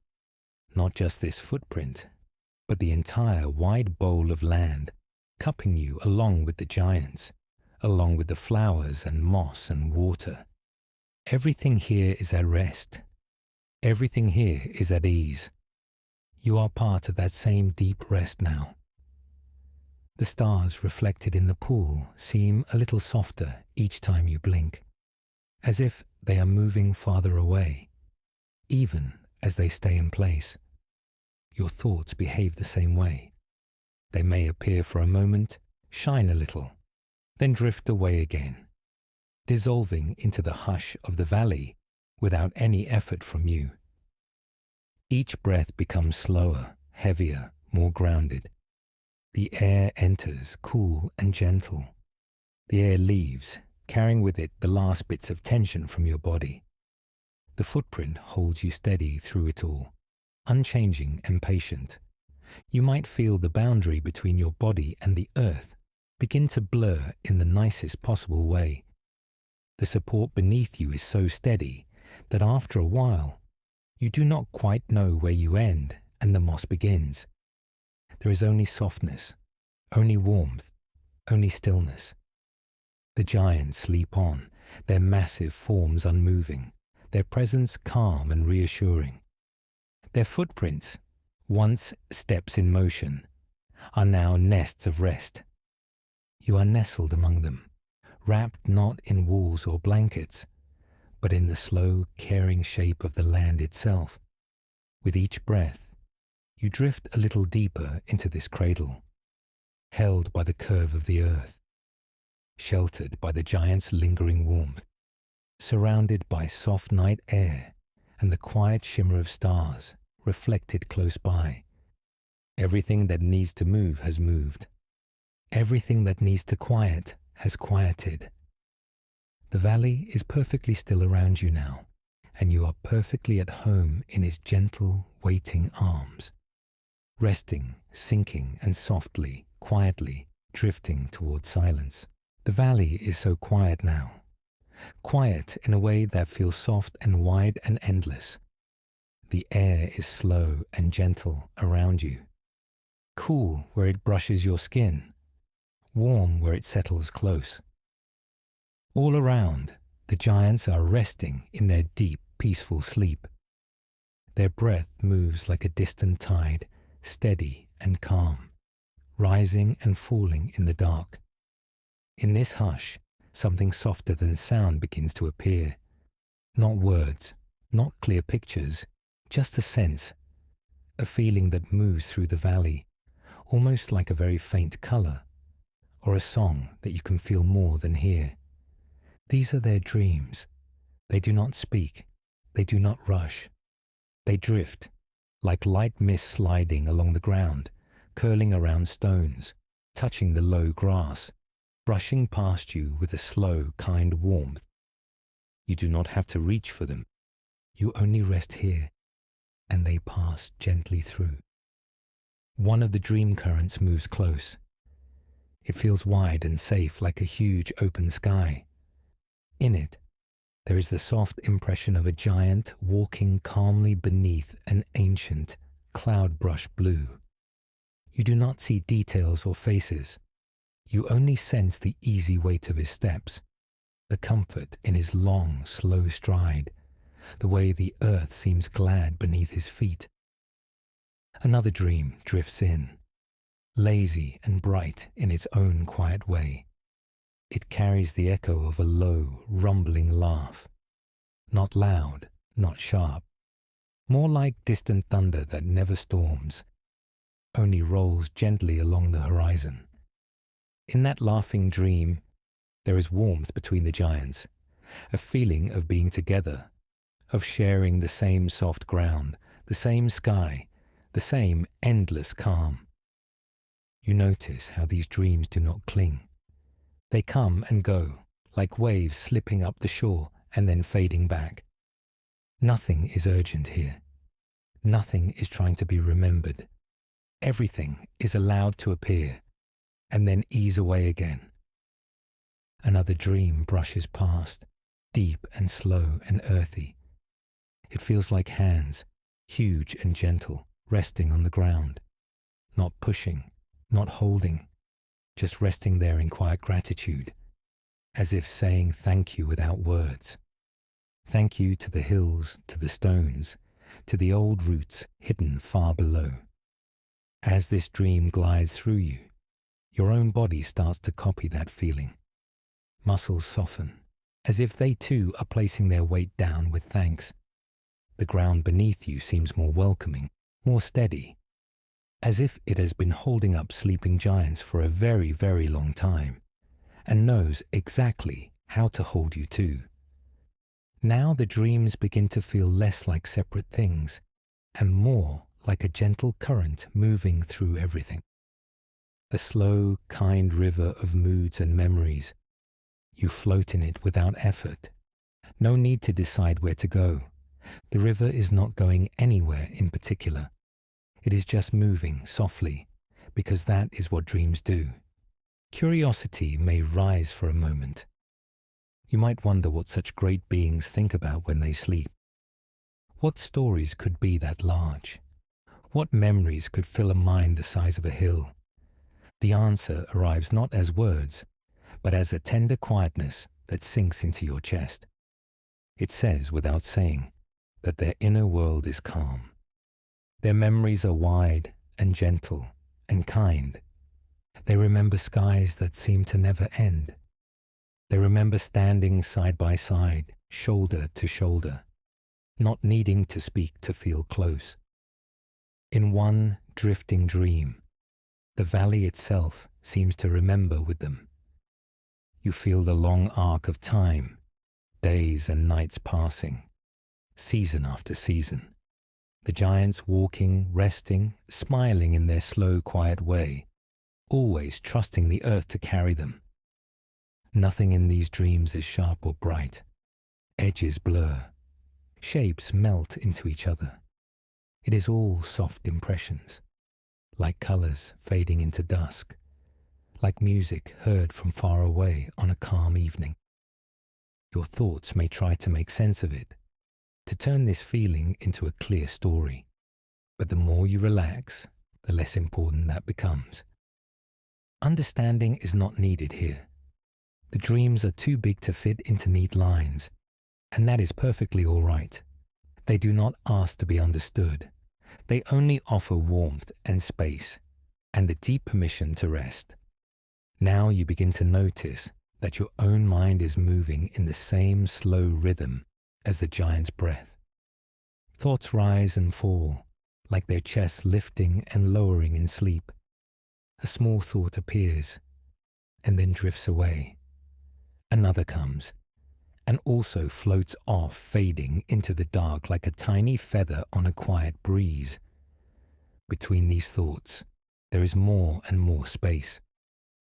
not just this footprint, but the entire wide bowl of land, cupping you along with the giants, along with the flowers and moss and water. Everything here is at rest. Everything here is at ease. You are part of that same deep rest now. The stars reflected in the pool seem a little softer each time you blink, as if they are moving farther away, even as they stay in place. Your thoughts behave the same way. They may appear for a moment, shine a little, then drift away again, dissolving into the hush of the valley without any effort from you. Each breath becomes slower, heavier, more grounded. The air enters cool and gentle. The air leaves, carrying with it the last bits of tension from your body. The footprint holds you steady through it all, unchanging and patient. You might feel the boundary between your body and the earth begin to blur in the nicest possible way. The support beneath you is so steady that after a while, you do not quite know where you end and the moss begins. There is only softness, only warmth, only stillness. The giants sleep on, their massive forms unmoving, their presence calm and reassuring. Their footprints, once steps in motion, are now nests of rest. You are nestled among them, wrapped not in walls or blankets, but in the slow, caring shape of the land itself. With each breath, you drift a little deeper into this cradle, held by the curve of the earth, sheltered by the giant's lingering warmth, surrounded by soft night air and the quiet shimmer of stars reflected close by. Everything that needs to move has moved. Everything that needs to quiet has quieted. The valley is perfectly still around you now, and you are perfectly at home in its gentle, waiting arms, resting, sinking, and softly, quietly, drifting towards silence. The valley is so quiet now, quiet in a way that feels soft and wide and endless. The air is slow and gentle around you, cool where it brushes your skin, warm where it settles close. All around, the giants are resting in their deep, peaceful sleep. Their breath moves like a distant tide, steady and calm, rising and falling in the dark. In this hush, something softer than sound begins to appear. Not words, not clear pictures, just a sense, a feeling that moves through the valley, almost like a very faint color, or a song that you can feel more than hear. These are their dreams. They do not speak. They do not rush. They drift, like light mist sliding along the ground, curling around stones, touching the low grass, brushing past you with a slow, kind warmth. You do not have to reach for them. You only rest here, and they pass gently through. One of the dream currents moves close. It feels wide and safe like a huge open sky. In it, there is the soft impression of a giant walking calmly beneath an ancient, cloud-brush blue. You do not see details or faces. You only sense the easy weight of his steps, the comfort in his long, slow stride, the way the earth seems glad beneath his feet. Another dream drifts in, lazy and bright in its own quiet way. It carries the echo of a low, rumbling laugh, not loud, not sharp, more like distant thunder that never storms, only rolls gently along the horizon. In that laughing dream, there is warmth between the giants, a feeling of being together, of sharing the same soft ground, the same sky, the same endless calm. You notice how these dreams do not cling. They come and go, like waves slipping up the shore and then fading back. Nothing is urgent here. Nothing is trying to be remembered. Everything is allowed to appear and then ease away again. Another dream brushes past, deep and slow and earthy. It feels like hands, huge and gentle, resting on the ground, not pushing, not holding, just resting there in quiet gratitude, as if saying thank you without words. Thank you to the hills, to the stones, to the old roots hidden far below. As this dream glides through you, your own body starts to copy that feeling. Muscles soften, as if they too are placing their weight down with thanks. The ground beneath you seems more welcoming, more steady, as if it has been holding up sleeping giants for a very, very long time, and knows exactly how to hold you too. Now the dreams begin to feel less like separate things, and more like a gentle current moving through everything. A slow, kind river of moods and memories. You float in it without effort. No need to decide where to go. The river is not going anywhere in particular. It is just moving softly, because that is what dreams do. Curiosity may rise for a moment. You might wonder what such great beings think about when they sleep. What stories could be that large? What memories could fill a mind the size of a hill? The answer arrives not as words, but as a tender quietness that sinks into your chest. It says, without saying, that their inner world is calm. Their memories are wide and gentle and kind. They remember skies that seem to never end. They remember standing side by side, shoulder to shoulder, not needing to speak to feel close. In one drifting dream, the valley itself seems to remember with them. You feel the long arc of time, days and nights passing, season after season. The giants walking, resting, smiling in their slow, quiet way, always trusting the earth to carry them. Nothing in these dreams is sharp or bright. Edges blur. Shapes melt into each other. It is all soft impressions, like colors fading into dusk, like music heard from far away on a calm evening. Your thoughts may try to make sense of it, to turn this feeling into a clear story. But the more you relax, the less important that becomes. Understanding is not needed here. The dreams are too big to fit into neat lines, and that is perfectly all right. They do not ask to be understood. They only offer warmth and space, and the deep permission to rest. Now you begin to notice that your own mind is moving in the same slow rhythm as the giant's breath. Thoughts rise and fall, like their chests lifting and lowering in sleep. A small thought appears, and then drifts away. Another comes, and also floats off, fading into the dark like a tiny feather on a quiet breeze. Between these thoughts, there is more and more space,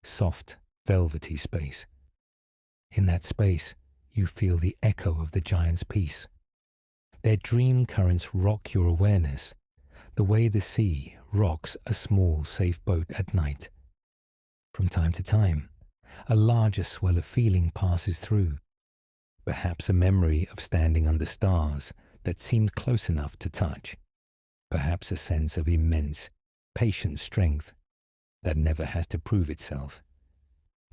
soft, velvety space. In that space, you feel the echo of the giant's peace. Their dream currents rock your awareness, the way the sea rocks a small, safe boat at night. From time to time, a larger swell of feeling passes through, perhaps a memory of standing under stars that seemed close enough to touch, perhaps a sense of immense, patient strength that never has to prove itself,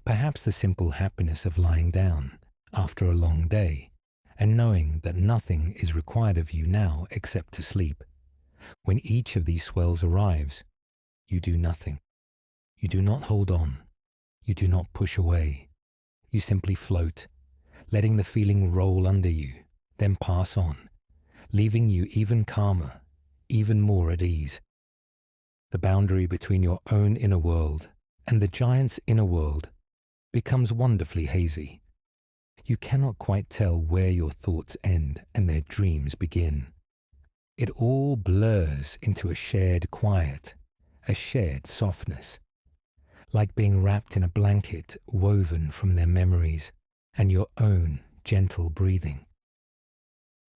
perhaps the simple happiness of lying down after a long day and knowing that nothing is required of you now except to sleep. When each of these swells arrives, you do nothing. You do not hold on. You do not push away. You simply float, letting the feeling roll under you, then pass on, leaving you even calmer, even more at ease. The boundary between your own inner world and the giant's inner world becomes wonderfully hazy. You cannot quite tell where your thoughts end and their dreams begin. It all blurs into a shared quiet, a shared softness, like being wrapped in a blanket woven from their memories and your own gentle breathing.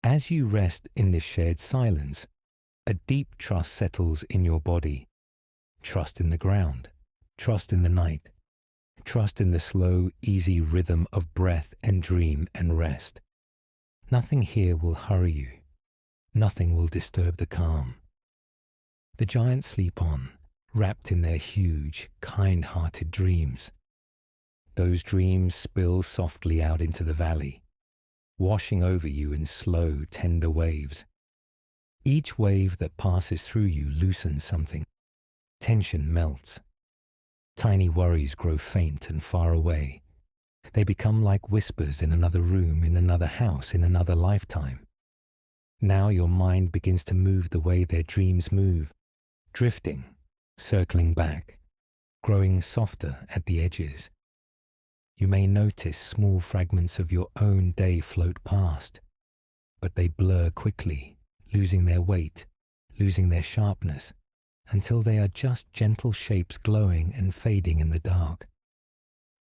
As you rest in this shared silence, a deep trust settles in your body. Trust in the ground, trust in the night, trust in the slow, easy rhythm of breath and dream and rest. Nothing here will hurry you. Nothing will disturb the calm. The giants sleep on, wrapped in their huge, kind-hearted dreams. Those dreams spill softly out into the valley, washing over you in slow, tender waves. Each wave that passes through you loosens something. Tension melts. Tiny worries grow faint and far away. They become like whispers in another room, in another house, in another lifetime. Now your mind begins to move the way their dreams move, drifting, circling back, growing softer at the edges. You may notice small fragments of your own day float past, but they blur quickly, losing their weight, losing their sharpness, until they are just gentle shapes glowing and fading in the dark.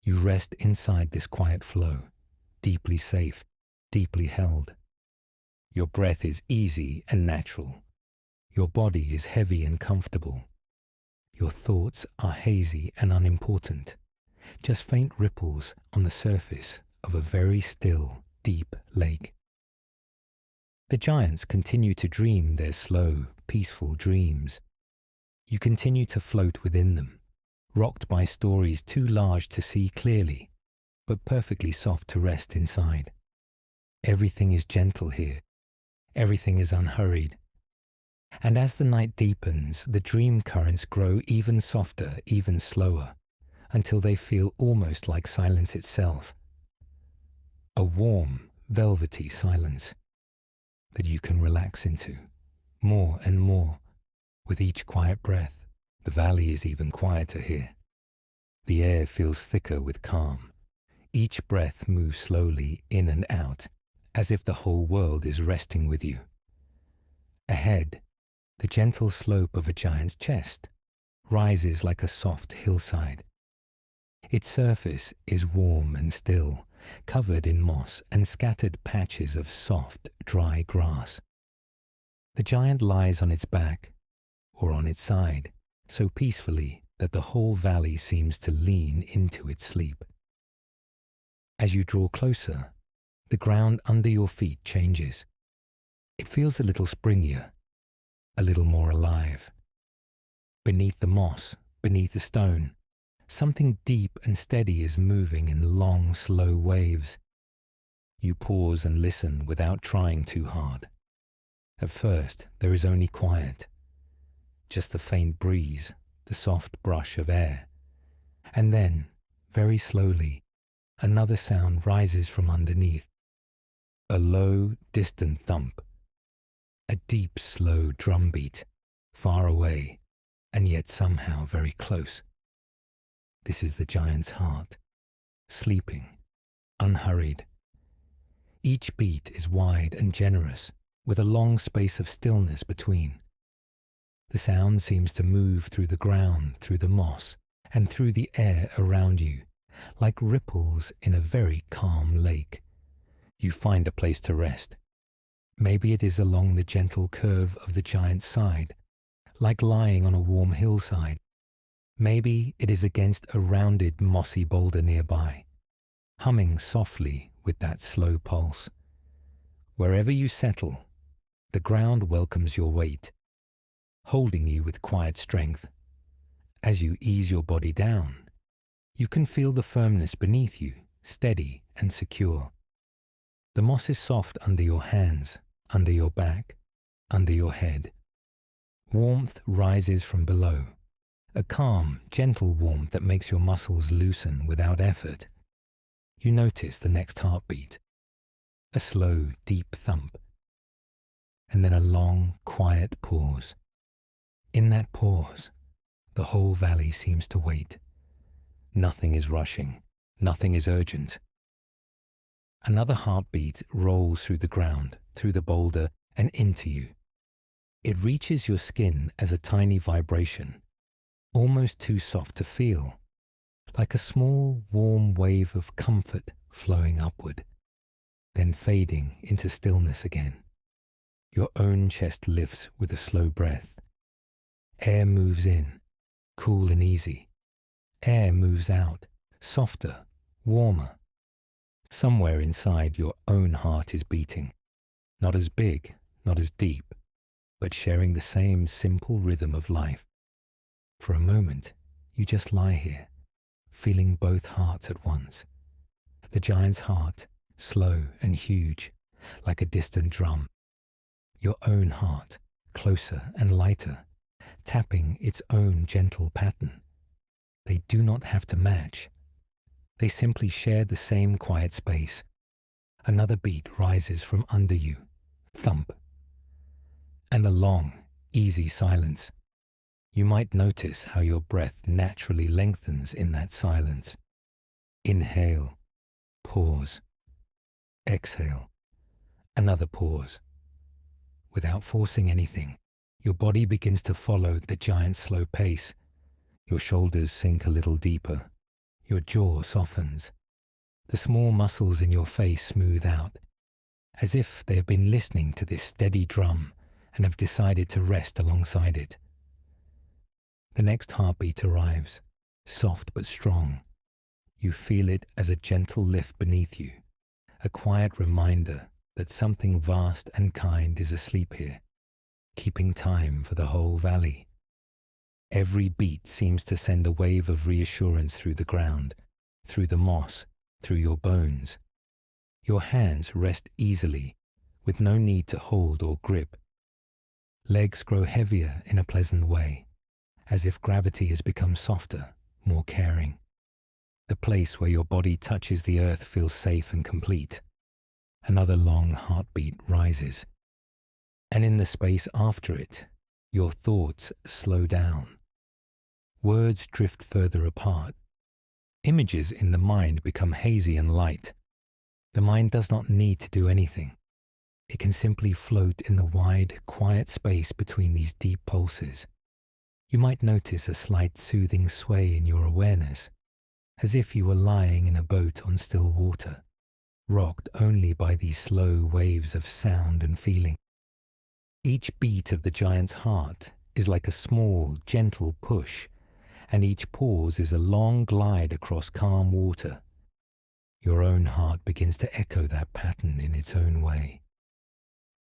You rest inside this quiet flow, deeply safe, deeply held. Your breath is easy and natural. Your body is heavy and comfortable. Your thoughts are hazy and unimportant, just faint ripples on the surface of a very still, deep lake. The giants continue to dream their slow, peaceful dreams. You continue to float within them, rocked by stories too large to see clearly, but perfectly soft to rest inside. Everything is gentle here. Everything is unhurried. And as the night deepens, the dream currents grow even softer, even slower, until they feel almost like silence itself. A warm, velvety silence that you can relax into, more and more, with each quiet breath. The valley is even quieter here. The air feels thicker with calm. Each breath moves slowly in and out, as if the whole world is resting with you. Ahead, the gentle slope of a giant's chest rises like a soft hillside. Its surface is warm and still, covered in moss and scattered patches of soft, dry grass. The giant lies on its back, or on its side, so peacefully that the whole valley seems to lean into its sleep. As you draw closer, the ground under your feet changes. It feels a little springier, a little more alive. Beneath the moss, beneath the stone, something deep and steady is moving in long, slow waves. You pause and listen without trying too hard. At first, there is only quiet, just the faint breeze, the soft brush of air. And then, very slowly, another sound rises from underneath. A low, distant thump. A deep, slow drumbeat, far away, and yet somehow very close. This is the giant's heart, sleeping, unhurried. Each beat is wide and generous, with a long space of stillness between. The sound seems to move through the ground, through the moss, and through the air around you, like ripples in a very calm lake. You find a place to rest. Maybe it is along the gentle curve of the giant's side, like lying on a warm hillside. Maybe it is against a rounded, mossy boulder nearby, humming softly with that slow pulse. Wherever you settle, the ground welcomes your weight, holding you with quiet strength. As you ease your body down, you can feel the firmness beneath you, steady and secure. The moss is soft under your hands, under your back, under your head. Warmth rises from below, a calm, gentle warmth that makes your muscles loosen without effort. You notice the next heartbeat, a slow, deep thump, and then a long, quiet pause. In that pause, the whole valley seems to wait. Nothing is rushing, nothing is urgent. Another heartbeat rolls through the ground, through the boulder, and into you. It reaches your skin as a tiny vibration, almost too soft to feel, like a small, warm wave of comfort flowing upward, then fading into stillness again. Your own chest lifts with a slow breath. Air moves in, cool and easy. Air moves out, softer, warmer. Somewhere inside your own heart is beating, not as big, not as deep, but sharing the same simple rhythm of life. For a moment, you just lie here, feeling both hearts at once. The giant's heart, slow and huge, like a distant drum. Your own heart, closer and lighter, tapping its own gentle pattern. They do not have to match. They simply share the same quiet space. Another beat rises from under you. Thump. And a long, easy silence. You might notice how your breath naturally lengthens in that silence. Inhale. Pause. Exhale. Another pause. Without forcing anything, your body begins to follow the giant's slow pace. Your shoulders sink a little deeper. Your jaw softens. The small muscles in your face smooth out, as if they have been listening to this steady drum and have decided to rest alongside it. The next heartbeat arrives, soft but strong. You feel it as a gentle lift beneath you, a quiet reminder that something vast and kind is asleep here, keeping time for the whole valley. Every beat seems to send a wave of reassurance through the ground, through the moss, through your bones. Your hands rest easily, with no need to hold or grip. Legs grow heavier in a pleasant way, as if gravity has become softer, more caring. The place where your body touches the earth feels safe and complete. Another long heartbeat rises. And in the space after it, your thoughts slow down. Words drift further apart. Images in the mind become hazy and light. The mind does not need to do anything. It can simply float in the wide, quiet space between these deep pulses. You might notice a slight soothing sway in your awareness, as if you were lying in a boat on still water, rocked only by these slow waves of sound and feeling. Each beat of the giant's heart is like a small, gentle push, and each pause is a long glide across calm water. Your own heart begins to echo that pattern in its own way.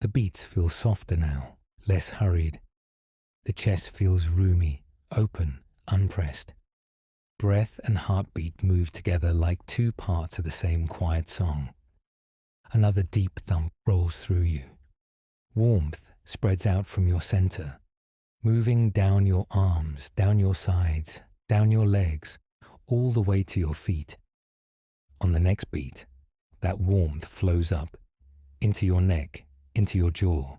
The beats feel softer now, less hurried. The chest feels roomy, open, unpressed. Breath and heartbeat move together like two parts of the same quiet song. Another deep thump rolls through you. Warmth spreads out from your center, moving down your arms, down your sides, down your legs, all the way to your feet. On the next beat, that warmth flows up, into your neck, into your jaw,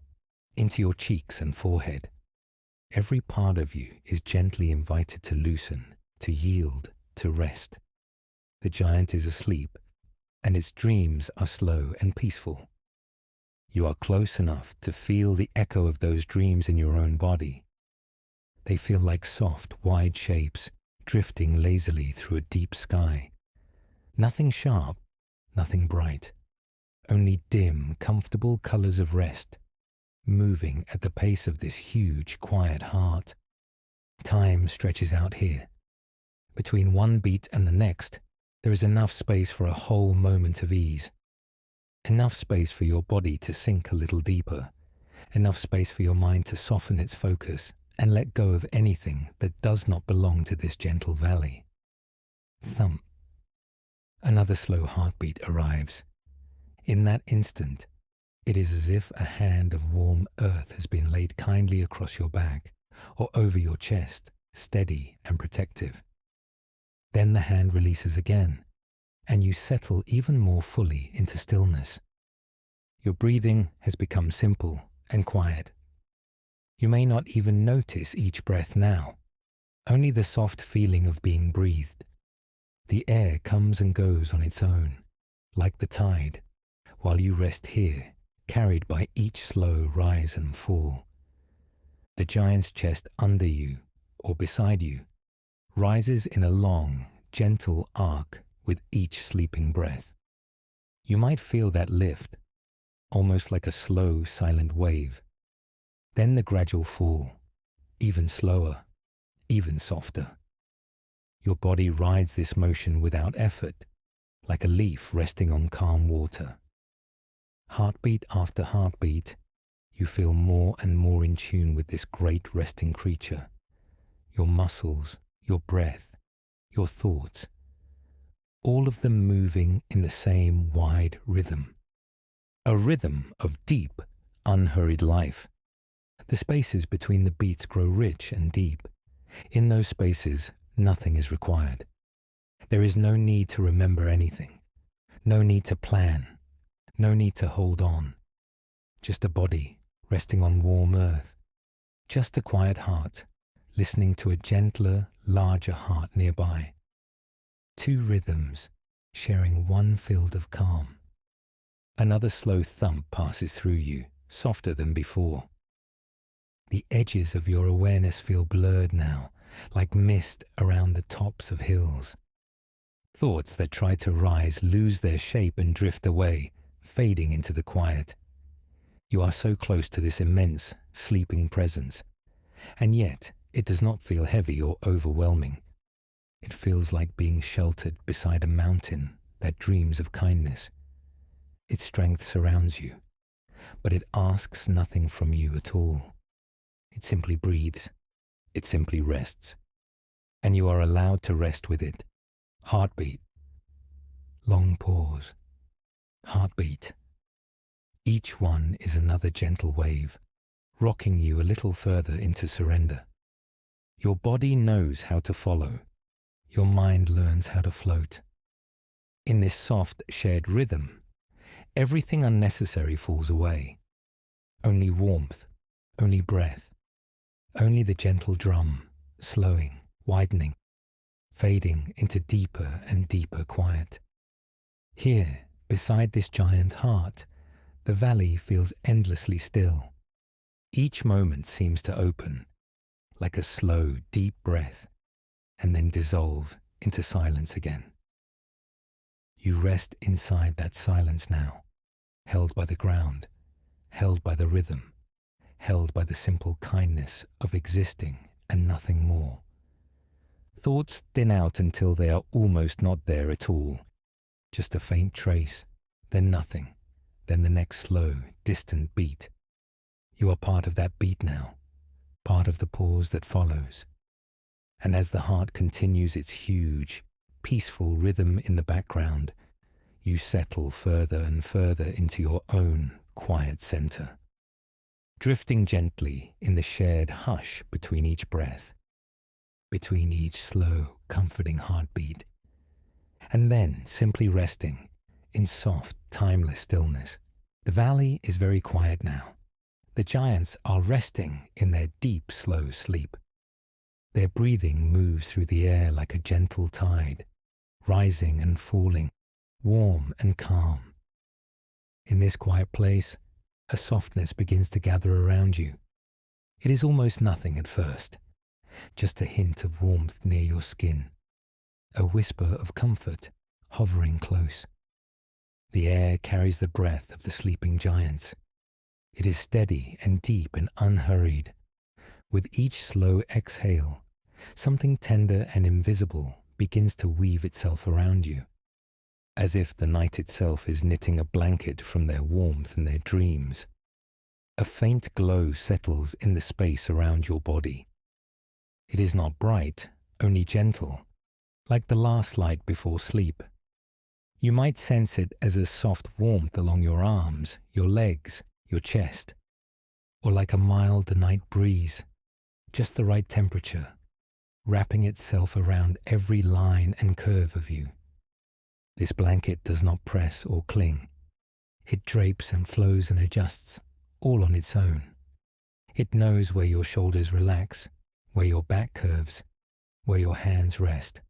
into your cheeks and forehead. Every part of you is gently invited to loosen, to yield, to rest. The giant is asleep, and its dreams are slow and peaceful. You are close enough to feel the echo of those dreams in your own body. They feel like soft, wide shapes, drifting lazily through a deep sky. Nothing sharp, nothing bright, only dim, comfortable colors of rest, moving at the pace of this huge, quiet heart. Time stretches out here. Between one beat and the next, there is enough space for a whole moment of ease. Enough space for your body to sink a little deeper. Enough space for your mind to soften its focus and let go of anything that does not belong to this gentle valley. Thump. Another slow heartbeat arrives. In that instant, it is as if a hand of warm earth has been laid kindly across your back or over your chest, steady and protective. Then the hand releases again, and you settle even more fully into stillness. Your breathing has become simple and quiet. You may not even notice each breath now, only the soft feeling of being breathed. The air comes and goes on its own, like the tide, while you rest here, carried by each slow rise and fall. The giant's chest under you, or beside you, rises in a long, gentle arc with each sleeping breath. You might feel that lift, almost like a slow, silent wave. Then the gradual fall, even slower, even softer. Your body rides this motion without effort, like a leaf resting on calm water. Heartbeat after heartbeat, you feel more and more in tune with this great resting creature. Your muscles, your breath, your thoughts, all of them moving in the same wide rhythm. A rhythm of deep, unhurried life. The spaces between the beats grow rich and deep. In those spaces, nothing is required. There is no need to remember anything, no need to plan, no need to hold on. Just a body resting on warm earth, just a quiet heart listening to a gentler, larger heart nearby. Two rhythms sharing one field of calm. Another slow thump passes through you, softer than before. The edges of your awareness feel blurred now, like mist around the tops of hills. Thoughts that try to rise lose their shape and drift away, fading into the quiet. You are so close to this immense, sleeping presence, and yet it does not feel heavy or overwhelming. It feels like being sheltered beside a mountain that dreams of kindness. Its strength surrounds you, but it asks nothing from you at all. It simply breathes. It simply rests. And you are allowed to rest with it. Heartbeat. Long pause. Heartbeat. Each one is another gentle wave, rocking you a little further into surrender. Your body knows how to follow. Your mind learns how to float. In this soft, shared rhythm, everything unnecessary falls away. Only warmth, only breath, only the gentle drum, slowing, widening, fading into deeper and deeper quiet. Here, beside this giant heart, the valley feels endlessly still. Each moment seems to open, like a slow, deep breath, and then dissolve into silence again. You rest inside that silence now, held by the ground, held by the rhythm, held by the simple kindness of existing and nothing more. Thoughts thin out until they are almost not there at all. Just a faint trace, then nothing, then the next slow, distant beat. You are part of that beat now, part of the pause that follows. And as the heart continues its huge, peaceful rhythm in the background, you settle further and further into your own quiet center, drifting gently in the shared hush between each breath, between each slow, comforting heartbeat, and then simply resting in soft, timeless stillness. The valley is very quiet now. The giants are resting in their deep, slow sleep. Their breathing moves through the air like a gentle tide, rising and falling, warm and calm. In this quiet place, a softness begins to gather around you. It is almost nothing at first, just a hint of warmth near your skin, a whisper of comfort hovering close. The air carries the breath of the sleeping giants. It is steady and deep and unhurried. With each slow exhale, something tender and invisible begins to weave itself around you, as if the night itself is knitting a blanket from their warmth and their dreams. A faint glow settles in the space around your body. It is not bright, only gentle, like the last light before sleep. You might sense it as a soft warmth along your arms, your legs, your chest, or like a mild night breeze, just the right temperature, wrapping itself around every line and curve of you. This blanket does not press or cling. It drapes and flows and adjusts, all on its own. It knows where your shoulders relax, where your back curves, where your hands rest.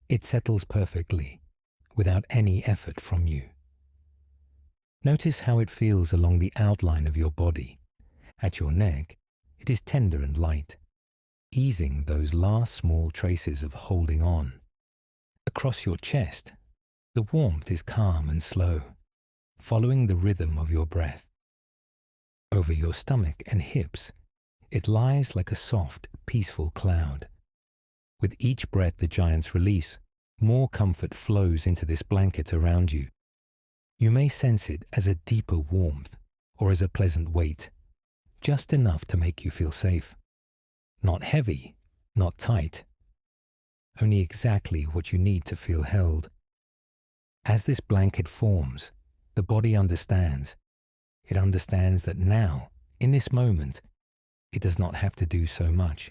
It settles perfectly, without any effort from you. Notice how it feels along the outline of your body. At your neck, it is tender and light, easing those last small traces of holding on. Across your chest, the warmth is calm and slow, following the rhythm of your breath. Over your stomach and hips, it lies like a soft, peaceful cloud. With each breath the giants release, more comfort flows into this blanket around you. You may sense it as a deeper warmth or as a pleasant weight, just enough to make you feel safe. Not heavy, not tight, only exactly what you need to feel held. As this blanket forms, the body understands. It understands that now, in this moment, it does not have to do so much.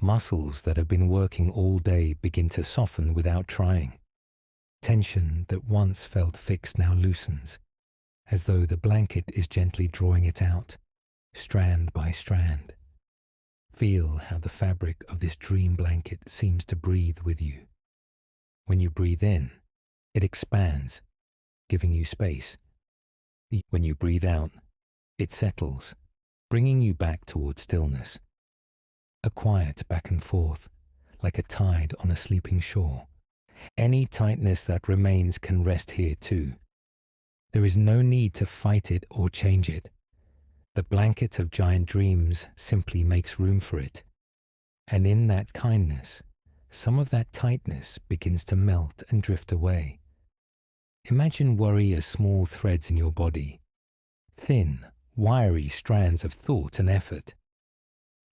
Muscles that have been working all day begin to soften without trying. Tension that once felt fixed now loosens, as though the blanket is gently drawing it out, strand by strand. Feel how the fabric of this dream blanket seems to breathe with you. When you breathe in, it expands, giving you space. When you breathe out, it settles, bringing you back toward stillness. A quiet back and forth, like a tide on a sleeping shore. Any tightness that remains can rest here too. There is no need to fight it or change it. The blanket of giant dreams simply makes room for it. And in that kindness, some of that tightness begins to melt and drift away. Imagine worry as small threads in your body, thin, wiry strands of thought and effort.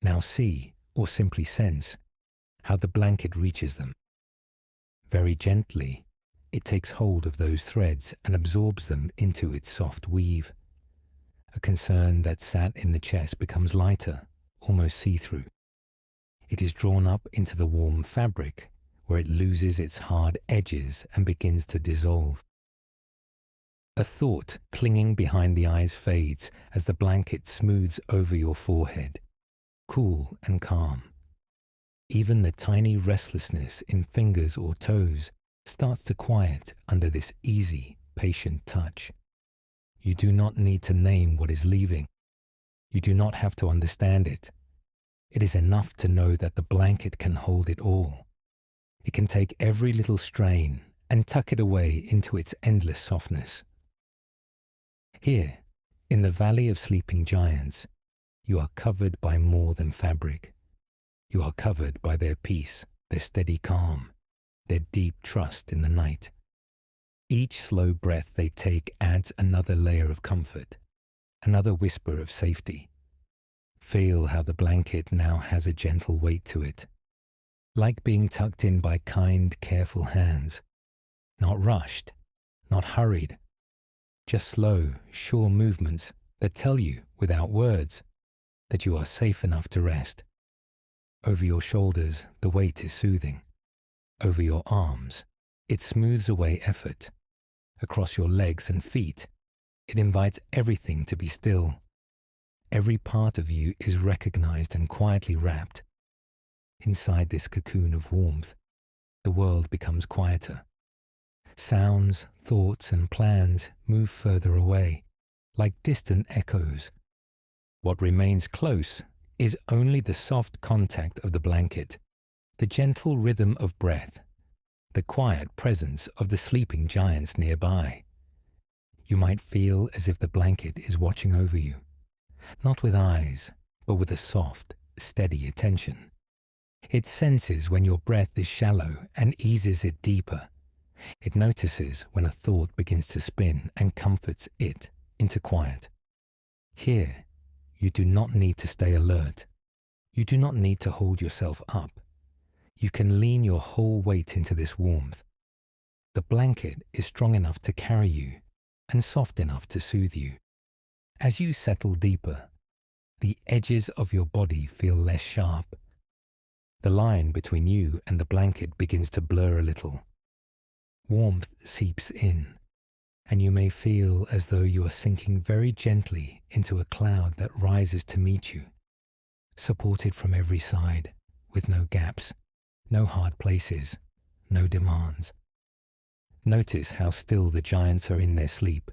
Now see, or simply sense, how the blanket reaches them. Very gently, it takes hold of those threads and absorbs them into its soft weave. A concern that sat in the chest becomes lighter, almost see-through. It is drawn up into the warm fabric, where it loses its hard edges and begins to dissolve. A thought clinging behind the eyes fades as the blanket smooths over your forehead, cool and calm. Even the tiny restlessness in fingers or toes starts to quiet under this easy, patient touch. You do not need to name what is leaving. You do not have to understand it. It is enough to know that the blanket can hold it all. It can take every little strain and tuck it away into its endless softness. Here, in the Valley of Sleeping Giants, you are covered by more than fabric. You are covered by their peace, their steady calm, their deep trust in the night. Each slow breath they take adds another layer of comfort, another whisper of safety. Feel how the blanket now has a gentle weight to it, like being tucked in by kind, careful hands. Not rushed, not hurried, just slow, sure movements that tell you, without words, that you are safe enough to rest. Over your shoulders, the weight is soothing. Over your arms, it smooths away effort. Across your legs and feet, it invites everything to be still. Every part of you is recognized and quietly wrapped. Inside this cocoon of warmth, the world becomes quieter. Sounds, thoughts, and plans move further away, like distant echoes. What remains close is only the soft contact of the blanket, the gentle rhythm of breath, the quiet presence of the sleeping giants nearby. You might feel as if the blanket is watching over you, not with eyes, but with a soft, steady attention. It senses when your breath is shallow and eases it deeper. It notices when a thought begins to spin and comforts it into quiet. Here, you do not need to stay alert. You do not need to hold yourself up. You can lean your whole weight into this warmth. The blanket is strong enough to carry you and soft enough to soothe you. As you settle deeper, the edges of your body feel less sharp. The line between you and the blanket begins to blur a little. Warmth seeps in, and you may feel as though you are sinking very gently into a cloud that rises to meet you, supported from every side, with no gaps, no hard places, no demands. Notice how still the giants are in their sleep.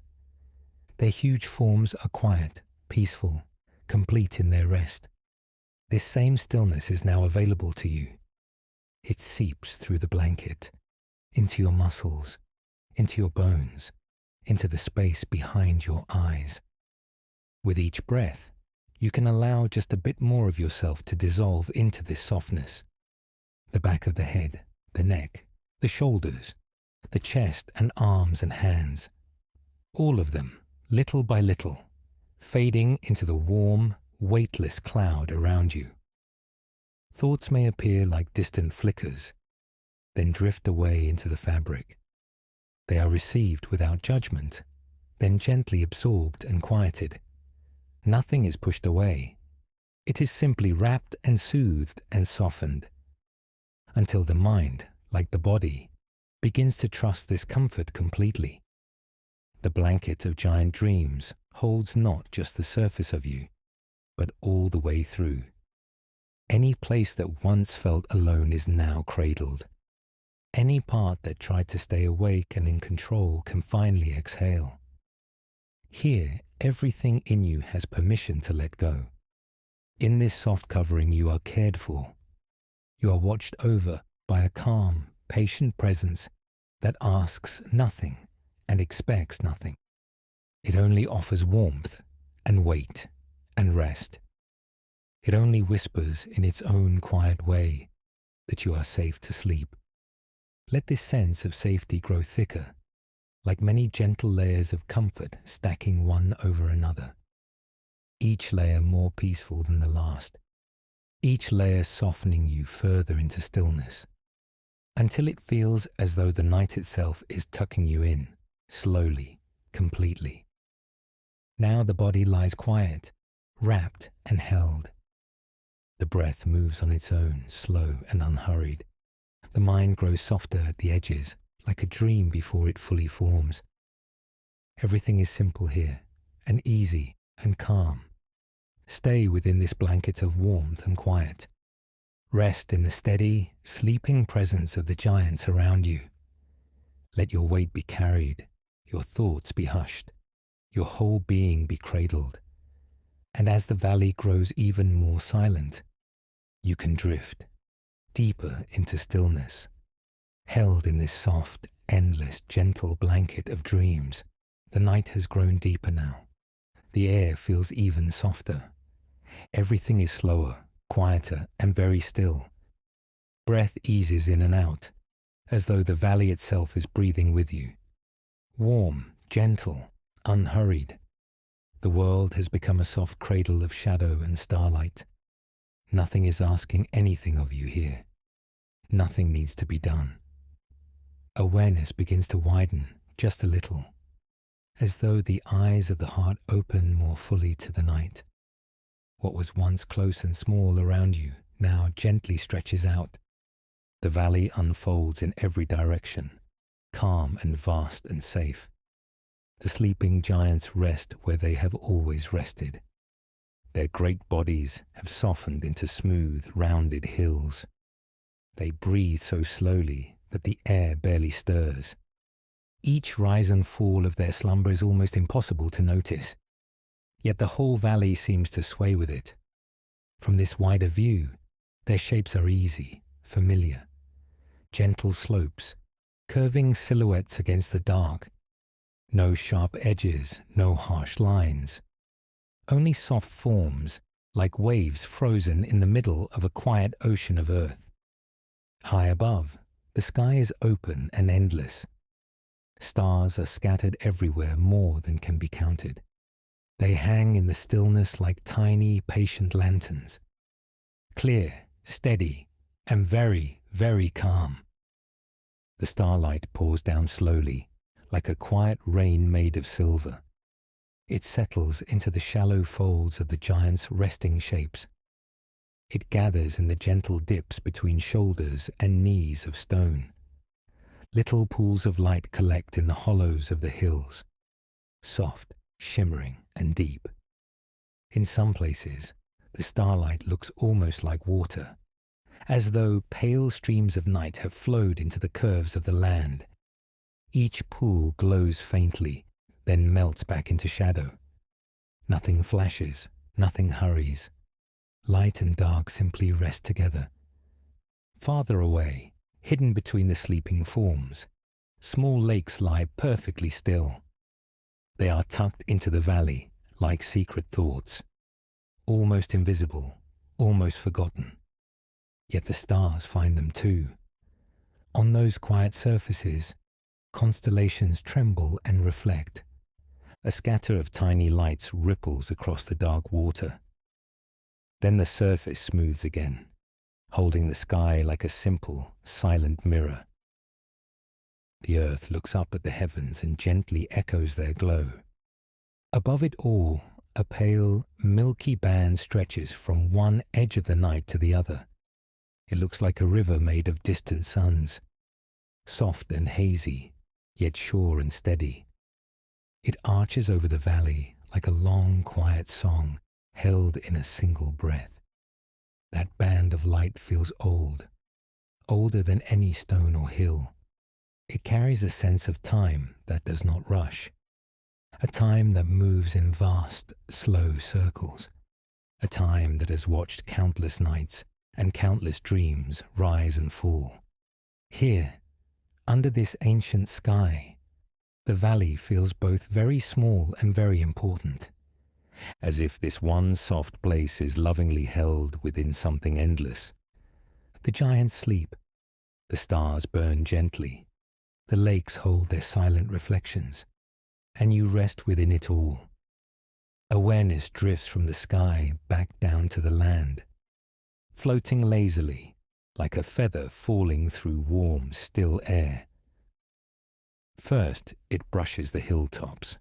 Their huge forms are quiet, peaceful, complete in their rest. This same stillness is now available to you. It seeps through the blanket, into your muscles, into your bones, into the space behind your eyes. With each breath, you can allow just a bit more of yourself to dissolve into this softness. The back of the head, the neck, the shoulders, the chest and arms and hands. All of them, little by little, fading into the warm, weightless cloud around you. Thoughts may appear like distant flickers, then drift away into the fabric. They are received without judgment, then gently absorbed and quieted. Nothing is pushed away. It is simply wrapped and soothed and softened, until the mind, like the body, begins to trust this comfort completely. The blanket of giant dreams holds not just the surface of you, but all the way through. Any place that once felt alone is now cradled. Any part that tried to stay awake and in control can finally exhale. Here, everything in you has permission to let go. In this soft covering, you are cared for. You are watched over by a calm, patient presence that asks nothing and expects nothing. It only offers warmth and weight and rest. It only whispers in its own quiet way that you are safe to sleep. Let this sense of safety grow thicker, like many gentle layers of comfort stacking one over another. Each layer more peaceful than the last. Each layer softening you further into stillness, until it feels as though the night itself is tucking you in, slowly, completely. Now the body lies quiet, wrapped and held. The breath moves on its own, slow and unhurried. The mind grows softer at the edges, like a dream before it fully forms. Everything is simple here, and easy and calm. Stay within this blanket of warmth and quiet. Rest in the steady, sleeping presence of the giants around you. Let your weight be carried, your thoughts be hushed, your whole being be cradled. And as the valley grows even more silent, you can drift deeper into stillness, held in this soft, endless, gentle blanket of dreams. The night has grown deeper now. The air feels even softer. Everything is slower, quieter, and very still. Breath eases in and out, as though the valley itself is breathing with you. Warm, gentle, unhurried. The world has become a soft cradle of shadow and starlight. Nothing is asking anything of you here. Nothing needs to be done. Awareness begins to widen just a little, as though the eyes of the heart open more fully to the night. What was once close and small around you now gently stretches out. The valley unfolds in every direction, calm and vast and safe. The sleeping giants rest where they have always rested. Their great bodies have softened into smooth, rounded hills. They breathe so slowly that the air barely stirs. Each rise and fall of their slumber is almost impossible to notice. Yet the whole valley seems to sway with it. From this wider view, their shapes are easy, familiar. Gentle slopes, curving silhouettes against the dark. No sharp edges, no harsh lines. Only soft forms, like waves frozen in the middle of a quiet ocean of earth. High above, the sky is open and endless. Stars are scattered everywhere, more than can be counted. They hang in the stillness like tiny, patient lanterns. Clear, steady, and very, very calm. The starlight pours down slowly, like a quiet rain made of silver. It settles into the shallow folds of the giant's resting shapes. It gathers in the gentle dips between shoulders and knees of stone. Little pools of light collect in the hollows of the hills, soft, shimmering, and deep. In some places, the starlight looks almost like water, as though pale streams of night have flowed into the curves of the land. Each pool glows faintly, then melts back into shadow. Nothing flashes, nothing hurries. Light and dark simply rest together. Farther away, hidden between the sleeping forms, small lakes lie perfectly still. They are tucked into the valley like secret thoughts, almost invisible, almost forgotten. Yet the stars find them too. On those quiet surfaces, constellations tremble and reflect. A scatter of tiny lights ripples across the dark water. Then the surface smooths again, holding the sky like a simple, silent mirror. The earth looks up at the heavens and gently echoes their glow. Above it all, A pale, milky band stretches from one edge of the night to the other. It looks like a river made of distant suns, soft and hazy, yet sure and steady. It arches over the valley like a long, quiet song held in a single breath. That band of light feels old, older than any stone or hill. It carries a sense of time that does not rush, a time that moves in vast, slow circles, a time that has watched countless nights and countless dreams rise and fall. Here, under this ancient sky, the valley feels both very small and very important, as if this one soft place is lovingly held within something endless. The giants sleep, the stars burn gently, the lakes hold their silent reflections, and you rest within it all. Awareness drifts from the sky back down to the land, floating lazily, like a feather falling through warm, still air. First, it brushes the hilltops,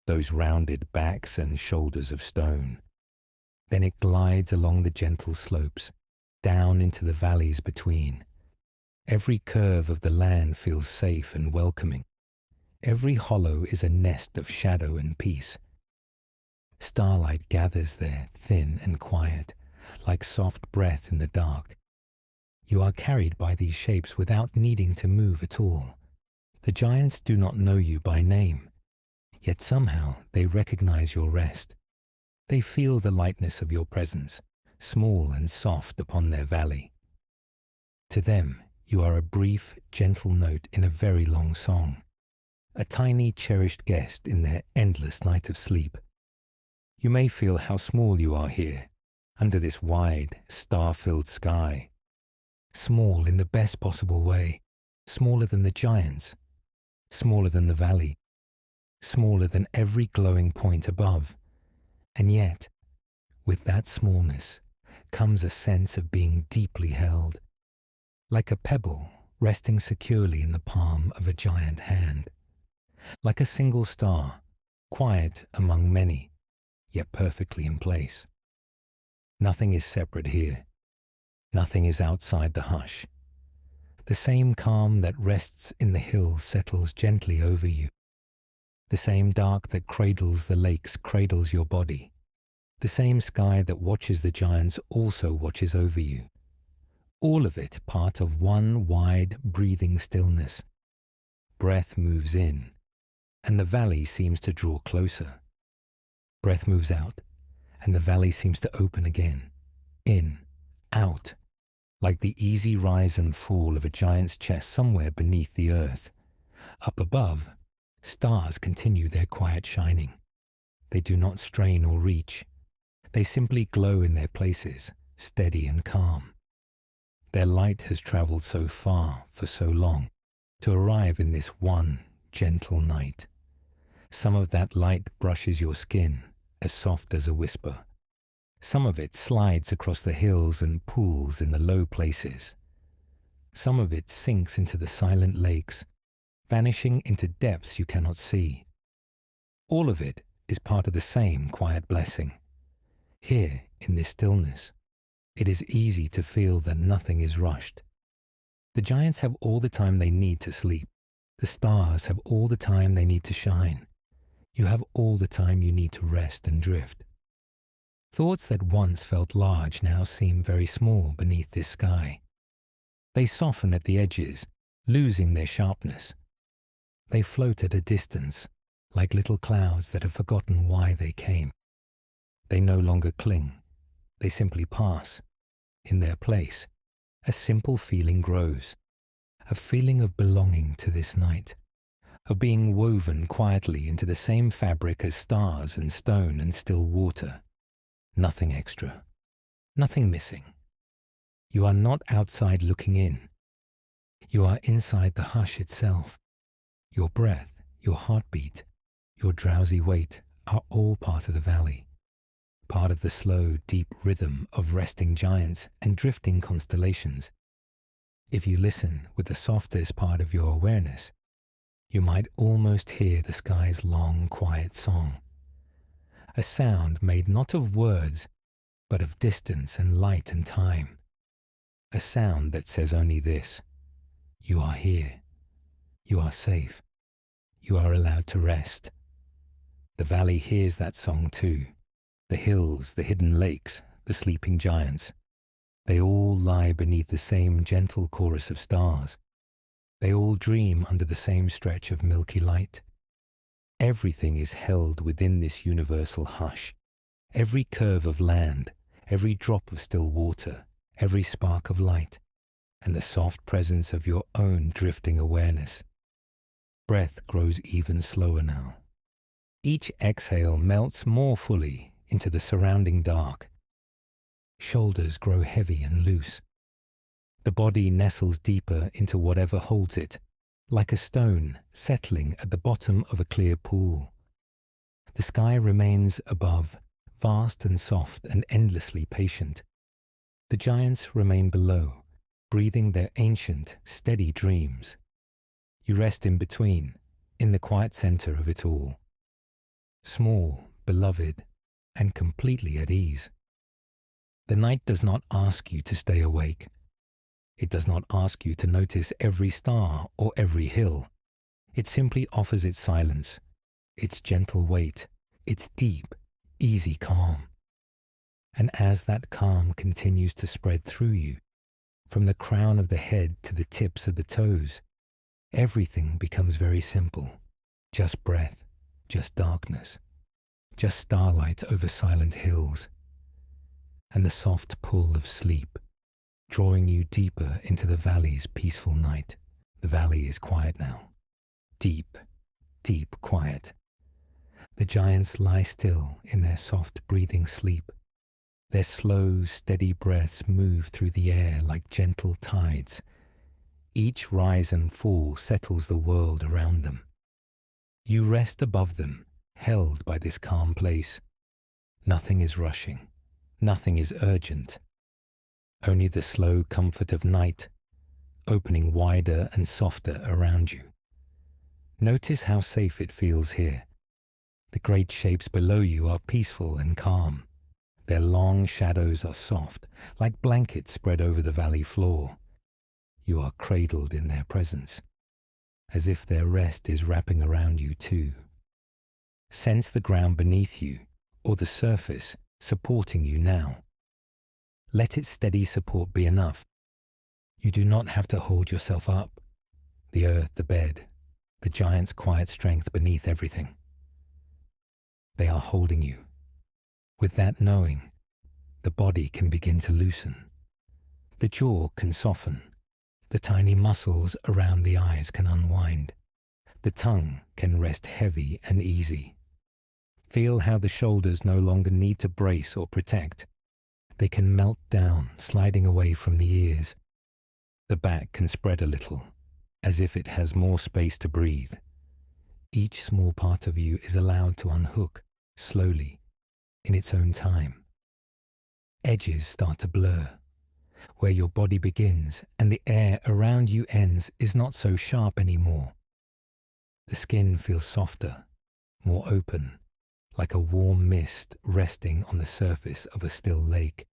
those rounded backs and shoulders of stone. Then it glides along the gentle slopes, down into the valleys between. Every curve of the land feels safe and welcoming. Every hollow is a nest of shadow and peace. Starlight gathers there, thin and quiet, like soft breath in the dark. You are carried by these shapes without needing to move at all. The giants do not know you by name, yet somehow they recognize your rest. They feel the lightness of your presence, small and soft upon their valley. To them, you are a brief, gentle note in a very long song, a tiny, cherished guest in their endless night of sleep. You may feel how small you are here, under this wide, star-filled sky. Small in the best possible way, smaller than the giants, smaller than the valley, smaller than every glowing point above. And yet, with that smallness comes a sense of being deeply held, like a pebble resting securely in the palm of a giant hand, like a single star, quiet among many, yet perfectly in place. Nothing is separate here. Nothing is outside the hush. The same calm that rests in the hills settles gently over you. The same dark that cradles the lakes cradles your body. The same sky that watches the giants also watches over you. All of it part of one wide, breathing stillness. Breath moves in, and the valley seems to draw closer. Breath moves out, and the valley seems to open again. In, out, like the easy rise and fall of a giant's chest somewhere beneath the earth. Up above, stars continue their quiet shining. They do not strain or reach. They simply glow in their places, steady and calm. Their light has traveled so far for so long to arrive in this one gentle night. Some of that light brushes your skin, as soft as a whisper. Some of it slides across the hills and pools in the low places. Some of it sinks into the silent lakes, vanishing into depths you cannot see. All of it is part of the same quiet blessing. Here, in this stillness, it is easy to feel that nothing is rushed. The giants have all the time they need to sleep. The stars have all the time they need to shine. You have all the time you need to rest and drift. Thoughts that once felt large now seem very small beneath this sky. They soften at the edges, losing their sharpness. They float at a distance, like little clouds that have forgotten why they came. They no longer cling. They simply pass. In their place, a simple feeling grows, a feeling of belonging to this night, of being woven quietly into the same fabric as stars and stone and still water. Nothing extra, nothing missing. You are not outside looking in. You are inside the hush itself. Your breath, your heartbeat, your drowsy weight are all part of the valley, part of the slow, deep rhythm of resting giants and drifting constellations. If you listen with the softest part of your awareness, you might almost hear the sky's long, quiet song, a sound made not of words, but of distance and light and time. A sound that says only this: you are here. You are safe. You are allowed to rest. The valley hears that song too. The hills, the hidden lakes, the sleeping giants. They all lie beneath the same gentle chorus of stars. They all dream under the same stretch of milky light. Everything is held within this universal hush. Every curve of land, every drop of still water, every spark of light, and the soft presence of your own drifting awareness. Breath grows even slower now. Each exhale melts more fully into the surrounding dark. Shoulders grow heavy and loose. The body nestles deeper into whatever holds it, like a stone settling at the bottom of a clear pool. The sky remains above, vast and soft and endlessly patient. The giants remain below, breathing their ancient, steady dreams. You rest in between, in the quiet center of it all. Small, beloved, and completely at ease. The night does not ask you to stay awake. It does not ask you to notice every star or every hill. It simply offers its silence, its gentle weight, its deep, easy calm. And as that calm continues to spread through you, from the crown of the head to the tips of the toes, everything becomes very simple. Just breath, just darkness, just starlight over silent hills, and the soft pull of sleep, drawing you deeper into the valley's peaceful night. The valley is quiet now. Deep, deep quiet. The giants lie still in their soft breathing sleep. Their slow, steady breaths move through the air like gentle tides. Each rise and fall settles the world around them. You rest above them, held by this calm place. Nothing is rushing. Nothing is urgent. Only the slow comfort of night, opening wider and softer around you. Notice how safe it feels here. The great shapes below you are peaceful and calm. Their long shadows are soft, like blankets spread over the valley floor. You are cradled in their presence, as if their rest is wrapping around you too. Sense the ground beneath you, or the surface, supporting you now. Let its steady support be enough. You do not have to hold yourself up. The earth, the bed, the giant's quiet strength beneath everything. They are holding you. With that knowing, the body can begin to loosen. The jaw can soften. The tiny muscles around the eyes can unwind. The tongue can rest heavy and easy. Feel how the shoulders no longer need to brace or protect. They can melt down, sliding away from the ears. The back can spread a little, as if it has more space to breathe. Each small part of you is allowed to unhook, slowly, in its own time. Edges start to blur. Where your body begins and the air around you ends is not so sharp anymore. The skin feels softer, more open, like a warm mist resting on the surface of a still lake.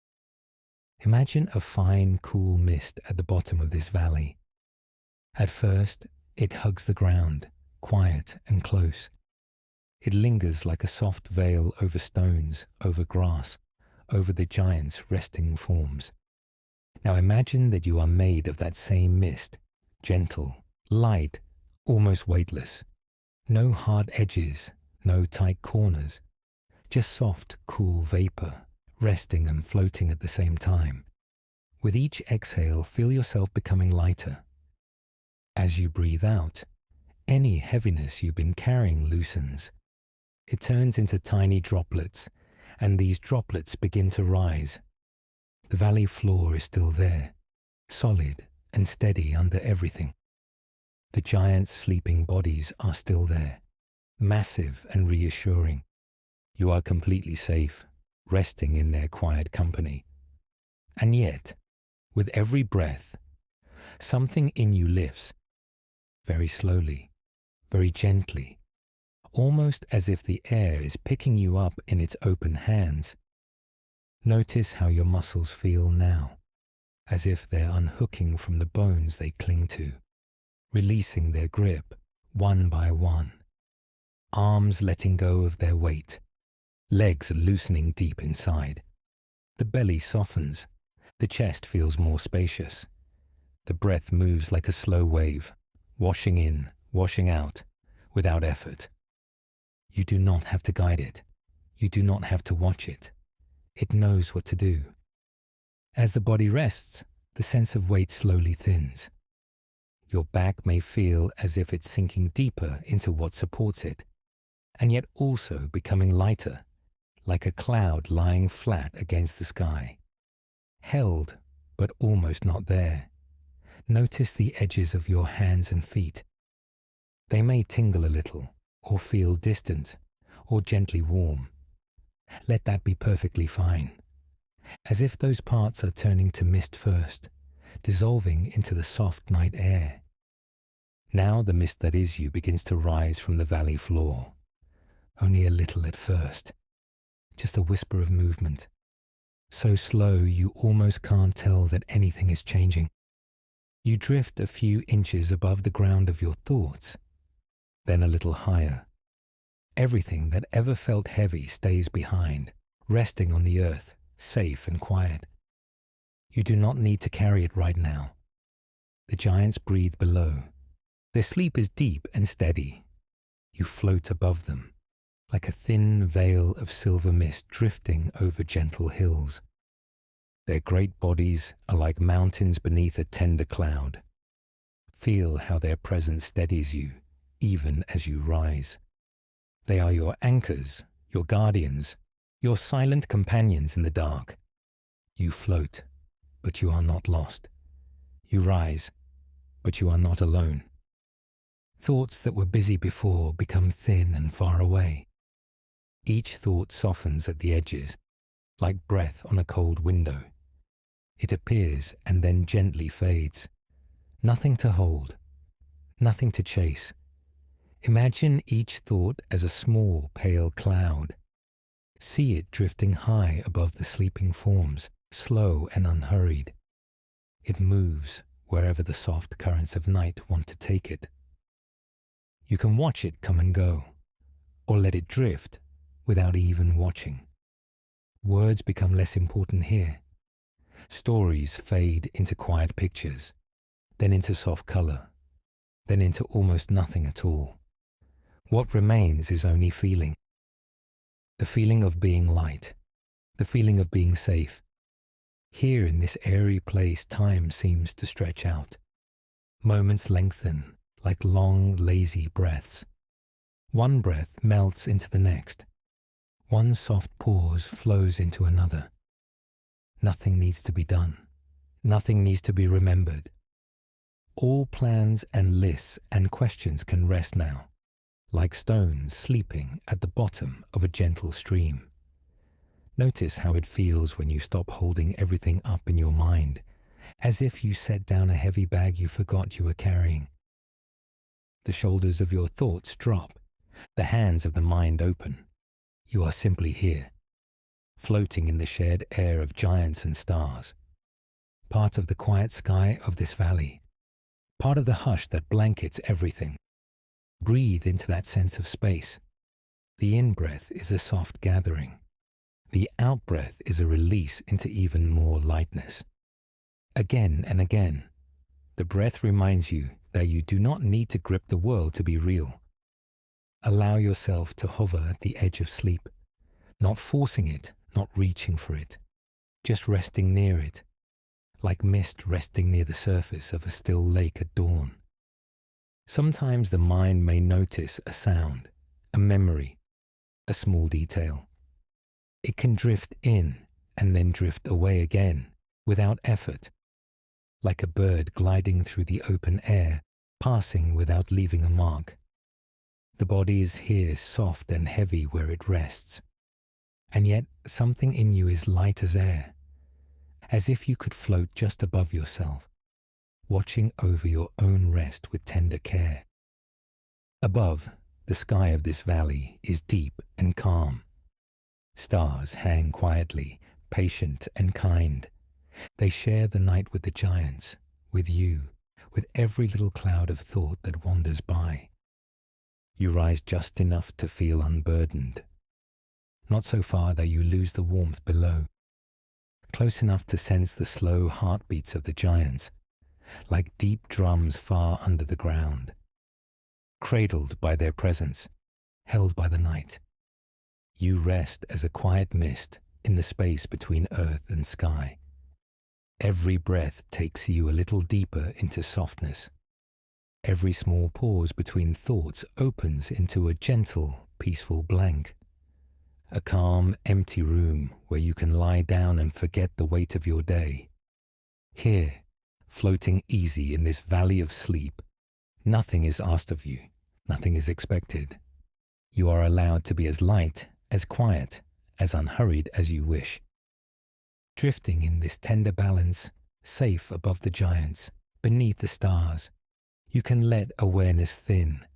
Imagine a fine, cool mist at the bottom of this valley. At first, it hugs the ground, quiet and close. It lingers like a soft veil over stones, over grass, over the giants' resting forms. Now imagine that you are made of that same mist, gentle, light, almost weightless. No hard edges, no tight corners, just soft, cool vapor, resting and floating at the same time. With each exhale, feel yourself becoming lighter. As you breathe out, any heaviness you've been carrying loosens. It turns into tiny droplets, and these droplets begin to rise. The valley floor is still there, solid and steady under everything. The giants' sleeping bodies are still there, massive and reassuring. You are completely safe, resting in their quiet company. And yet, with every breath, something in you lifts, very slowly, very gently, almost as if the air is picking you up in its open hands. Notice how your muscles feel now, as if they're unhooking from the bones they cling to, releasing their grip one by one. Arms letting go of their weight, legs loosening deep inside. The belly softens, the chest feels more spacious. The breath moves like a slow wave, washing in, washing out, without effort. You do not have to guide it. You do not have to watch it. It knows what to do. As the body rests, the sense of weight slowly thins. Your back may feel as if it's sinking deeper into what supports it, and yet also becoming lighter, like a cloud lying flat against the sky. Held, but almost not there. Notice the edges of your hands and feet. They may tingle a little, or feel distant, or gently warm. Let that be perfectly fine. As if those parts are turning to mist first, dissolving into the soft night air. Now the mist that is you begins to rise from the valley floor. Only a little at first. Just a whisper of movement. So slow you almost can't tell that anything is changing. You drift a few inches above the ground of your thoughts, then a little higher. Everything that ever felt heavy stays behind, resting on the earth, safe and quiet. You do not need to carry it right now. The giants breathe below. Their sleep is deep and steady. You float above them, like a thin veil of silver mist drifting over gentle hills. Their great bodies are like mountains beneath a tender cloud. Feel how their presence steadies you, even as you rise. They are your anchors, your guardians, your silent companions in the dark. You float, but you are not lost. You rise, but you are not alone. Thoughts that were busy before become thin and far away. Each thought softens at the edges, like breath on a cold window. It appears and then gently fades. Nothing to hold, nothing to chase. Imagine each thought as a small, pale cloud. See it drifting high above the sleeping forms, slow and unhurried. It moves wherever the soft currents of night want to take it. You can watch it come and go, or let it drift without even watching. Words become less important here. Stories fade into quiet pictures, then into soft color, then into almost nothing at all. What remains is only feeling. The feeling of being light, the feeling of being safe. Here in this airy place, time seems to stretch out. Moments lengthen like long, lazy breaths. One breath melts into the next. One soft pause flows into another. Nothing needs to be done. Nothing needs to be remembered. All plans and lists and questions can rest now, like stones sleeping at the bottom of a gentle stream. Notice how it feels when you stop holding everything up in your mind, as if you set down a heavy bag you forgot you were carrying. The shoulders of your thoughts drop, the hands of the mind open. You are simply here, floating in the shared air of giants and stars, part of the quiet sky of this valley, part of the hush that blankets everything. Breathe into that sense of space. The in-breath is a soft gathering. The out-breath is a release into even more lightness. Again and again, the breath reminds you that you do not need to grip the world to be real. Allow yourself to hover at the edge of sleep, not forcing it, not reaching for it, just resting near it, like mist resting near the surface of a still lake at dawn. Sometimes the mind may notice a sound, a memory, a small detail. It can drift in and then drift away again without effort, like a bird gliding through the open air, passing without leaving a mark. The body is here soft and heavy where it rests, and yet something in you is light as air, as if you could float just above yourself, watching over your own rest with tender care. Above, the sky of this valley is deep and calm. Stars hang quietly, patient and kind. They share the night with the giants, with you, with every little cloud of thought that wanders by. You rise just enough to feel unburdened, not so far that you lose the warmth below, close enough to sense the slow heartbeats of the giants, like deep drums far under the ground. Cradled by their presence, held by the night, you rest as a quiet mist in the space between earth and sky. Every breath takes you a little deeper into softness. Every small pause between thoughts opens into a gentle, peaceful blank. A calm, empty room where you can lie down and forget the weight of your day. Here, floating easy in this valley of sleep, nothing is asked of you, nothing is expected. You are allowed to be as light, as quiet, as unhurried as you wish. Drifting in this tender balance, safe above the giants, beneath the stars, you can let awareness thin,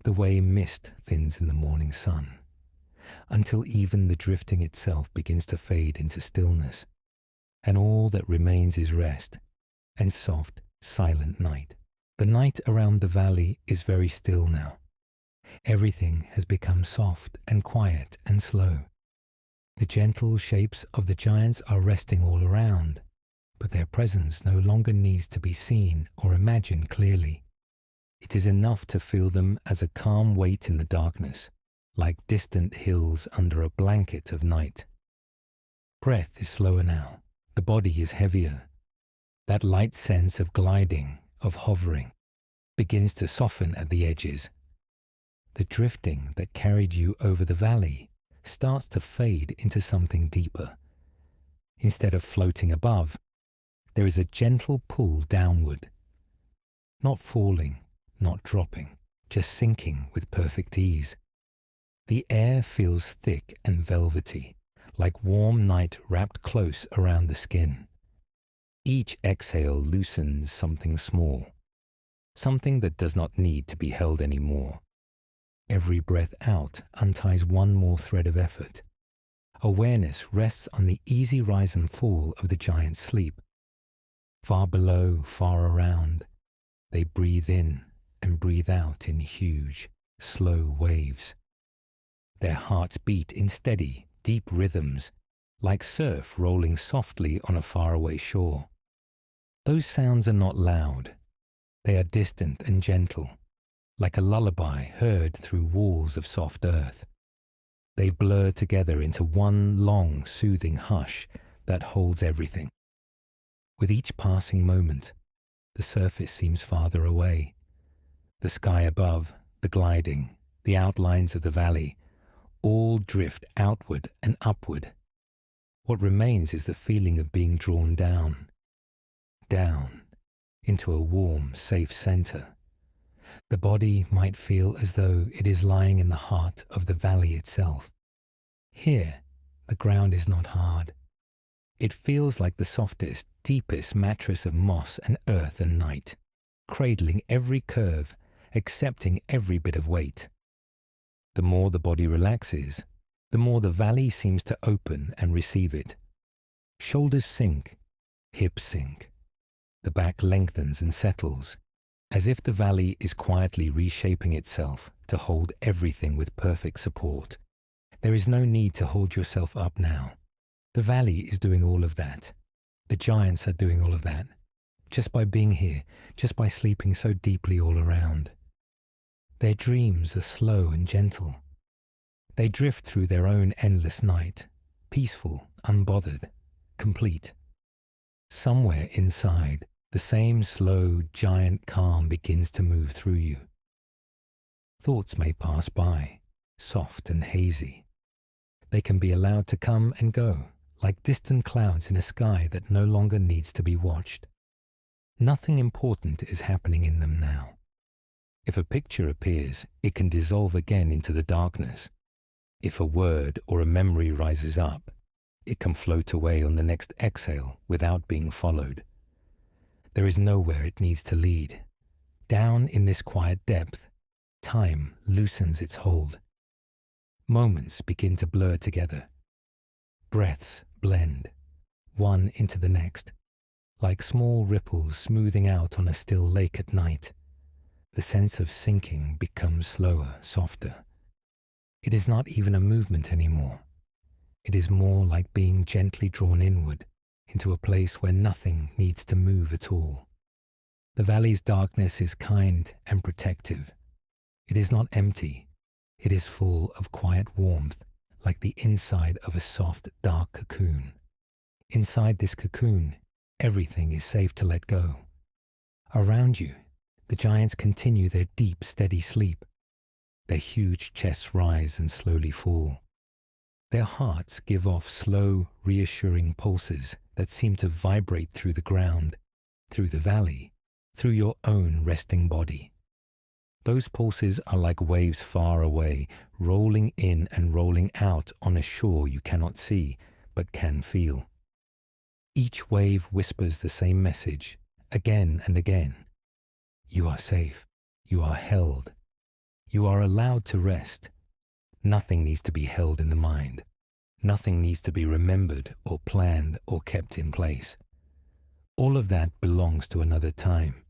the way mist thins in the morning sun, until even the drifting itself begins to fade into stillness, and all that remains is rest and soft, silent night. The night around the valley is very still now. Everything has become soft and quiet and slow. The gentle shapes of the giants are resting all around, but their presence no longer needs to be seen or imagined clearly. It is enough to feel them as a calm weight in the darkness, like distant hills under a blanket of night. Breath is slower now. The body is heavier. That light sense of gliding, of hovering, begins to soften at the edges. The drifting that carried you over the valley starts to fade into something deeper. Instead of floating above, there is a gentle pull downward. Not falling, not dropping, just sinking with perfect ease. The air feels thick and velvety, like warm night wrapped close around the skin. Each exhale loosens something small, something that does not need to be held anymore. Every breath out unties one more thread of effort. Awareness rests on the easy rise and fall of the giant's sleep. Far below, far around, they breathe in and breathe out in huge, slow waves. Their hearts beat in steady, deep rhythms, like surf rolling softly on a faraway shore. Those sounds are not loud. They are distant and gentle, like a lullaby heard through walls of soft earth. They blur together into one long, soothing hush that holds everything. With each passing moment, the surface seems farther away. The sky above, the gliding, the outlines of the valley, all drift outward and upward. What remains is the feeling of being drawn down, down, into a warm, safe center. The body might feel as though it is lying in the heart of the valley itself. Here, the ground is not hard. It feels like the softest, deepest mattress of moss and earth and night, cradling every curve, accepting every bit of weight. The more the body relaxes, the more the valley seems to open and receive it. Shoulders sink, hips sink. The back lengthens and settles, as if the valley is quietly reshaping itself to hold everything with perfect support. There is no need to hold yourself up now. The valley is doing all of that. The giants are doing all of that, just by being here, just by sleeping so deeply all around. Their dreams are slow and gentle. They drift through their own endless night, peaceful, unbothered, complete. Somewhere inside, the same slow, giant calm begins to move through you. Thoughts may pass by, soft and hazy. They can be allowed to come and go, like distant clouds in a sky that no longer needs to be watched. Nothing important is happening in them now. If a picture appears, it can dissolve again into the darkness. If a word or a memory rises up, it can float away on the next exhale without being followed. There is nowhere it needs to lead. Down in this quiet depth, time loosens its hold. Moments begin to blur together. Breaths blend, one into the next, like small ripples smoothing out on a still lake at night. The sense of sinking becomes slower, softer. It is not even a movement anymore. It is more like being gently drawn inward into a place where nothing needs to move at all. The valley's darkness is kind and protective. It is not empty. It is full of quiet warmth, like the inside of a soft, dark cocoon. Inside this cocoon, everything is safe to let go. Around you, the giants continue their deep, steady sleep. Their huge chests rise and slowly fall. Their hearts give off slow, reassuring pulses that seem to vibrate through the ground, through the valley, through your own resting body. Those pulses are like waves far away, rolling in and rolling out on a shore you cannot see, but can feel. Each wave whispers the same message, again and again. You are safe. You are held. You are allowed to rest. Nothing needs to be held in the mind. Nothing needs to be remembered or planned or kept in place. All of that belongs to another time,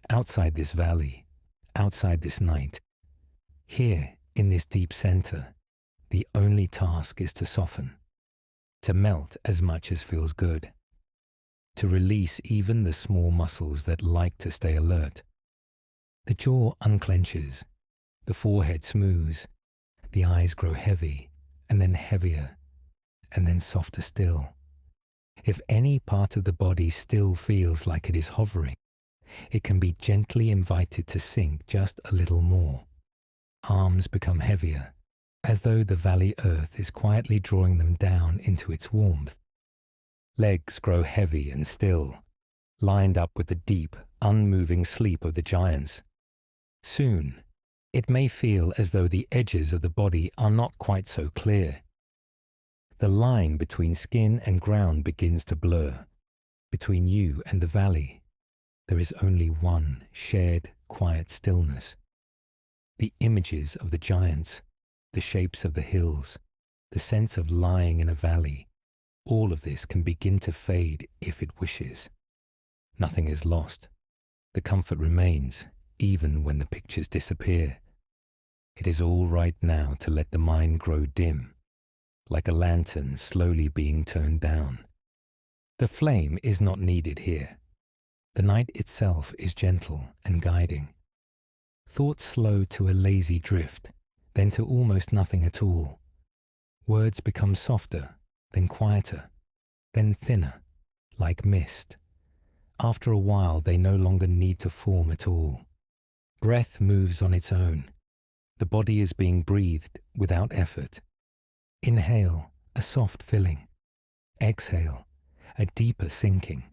outside this valley, outside this night. Here, in this deep center, the only task is to soften, to melt as much as feels good, to release even the small muscles that like to stay alert. The jaw unclenches, the forehead smooths, the eyes grow heavy, and then heavier, and then softer still. If any part of the body still feels like it is hovering, it can be gently invited to sink just a little more. Arms become heavier, as though the valley earth is quietly drawing them down into its warmth. Legs grow heavy and still, lined up with the deep, unmoving sleep of the giants. Soon, it may feel as though the edges of the body are not quite so clear. The line between skin and ground begins to blur. Between you and the valley, there is only one shared, quiet stillness. The images of the giants, the shapes of the hills, the sense of lying in a valley, all of this can begin to fade if it wishes. Nothing is lost. The comfort remains, even when the pictures disappear. It is all right now to let the mind grow dim, like a lantern slowly being turned down. The flame is not needed here. The night itself is gentle and guiding. Thoughts slow to a lazy drift, then to almost nothing at all. Words become softer, then quieter, then thinner, like mist. After a while, they no longer need to form at all. Breath moves on its own. The body is being breathed without effort. Inhale, a soft filling. Exhale, a deeper sinking,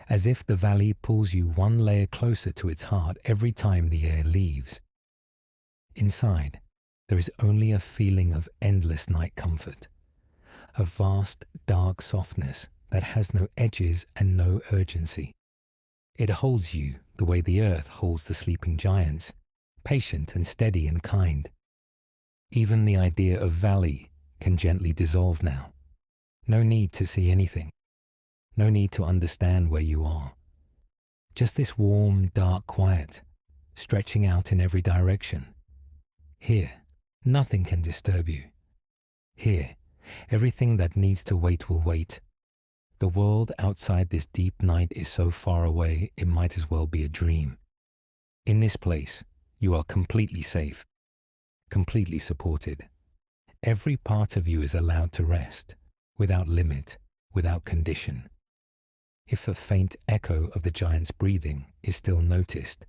as if the valley pulls you one layer closer to its heart every time the air leaves. Inside, there is only a feeling of endless night comfort, a vast, dark softness that has no edges and no urgency. It holds you the way the earth holds the sleeping giants, patient and steady and kind. Even the idea of valley can gently dissolve now. No need to see anything. No need to understand where you are. Just this warm, dark quiet, stretching out in every direction. Here, nothing can disturb you. Here, everything that needs to wait will wait. The world outside this deep night is so far away, it might as well be a dream. In this place, you are completely safe, completely supported. Every part of you is allowed to rest, without limit, without condition. If a faint echo of the giant's breathing is still noticed,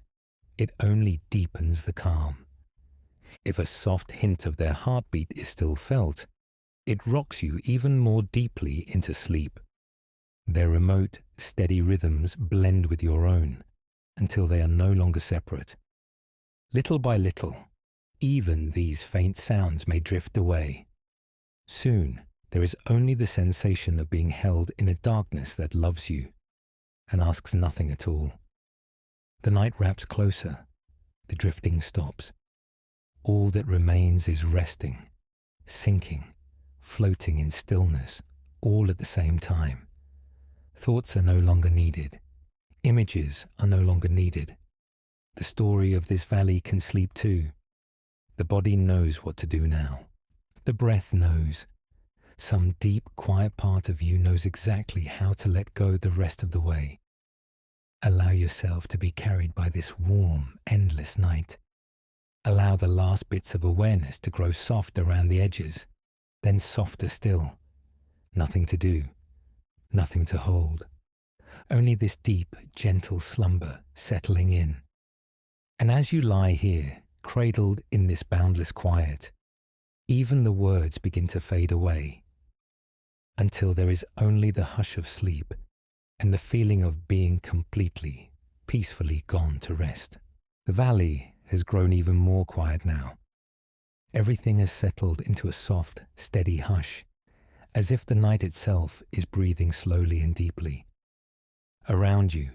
it only deepens the calm. If a soft hint of their heartbeat is still felt, it rocks you even more deeply into sleep. Their remote, steady rhythms blend with your own until they are no longer separate. Little by little, even these faint sounds may drift away. Soon, there is only the sensation of being held in a darkness that loves you and asks nothing at all. The night wraps closer. The drifting stops. All that remains is resting, sinking, floating in stillness, all at the same time. Thoughts are no longer needed. Images are no longer needed. The story of this valley can sleep too. The body knows what to do now. The breath knows. Some deep, quiet part of you knows exactly how to let go the rest of the way. Allow yourself to be carried by this warm, endless night. Allow the last bits of awareness to grow soft around the edges, then softer still. Nothing to do, nothing to hold. Only this deep, gentle slumber settling in. And as you lie here, cradled in this boundless quiet, even the words begin to fade away, until there is only the hush of sleep and the feeling of being completely, peacefully gone to rest. The valley has grown even more quiet now. Everything has settled into a soft, steady hush, as if the night itself is breathing slowly and deeply. Around you,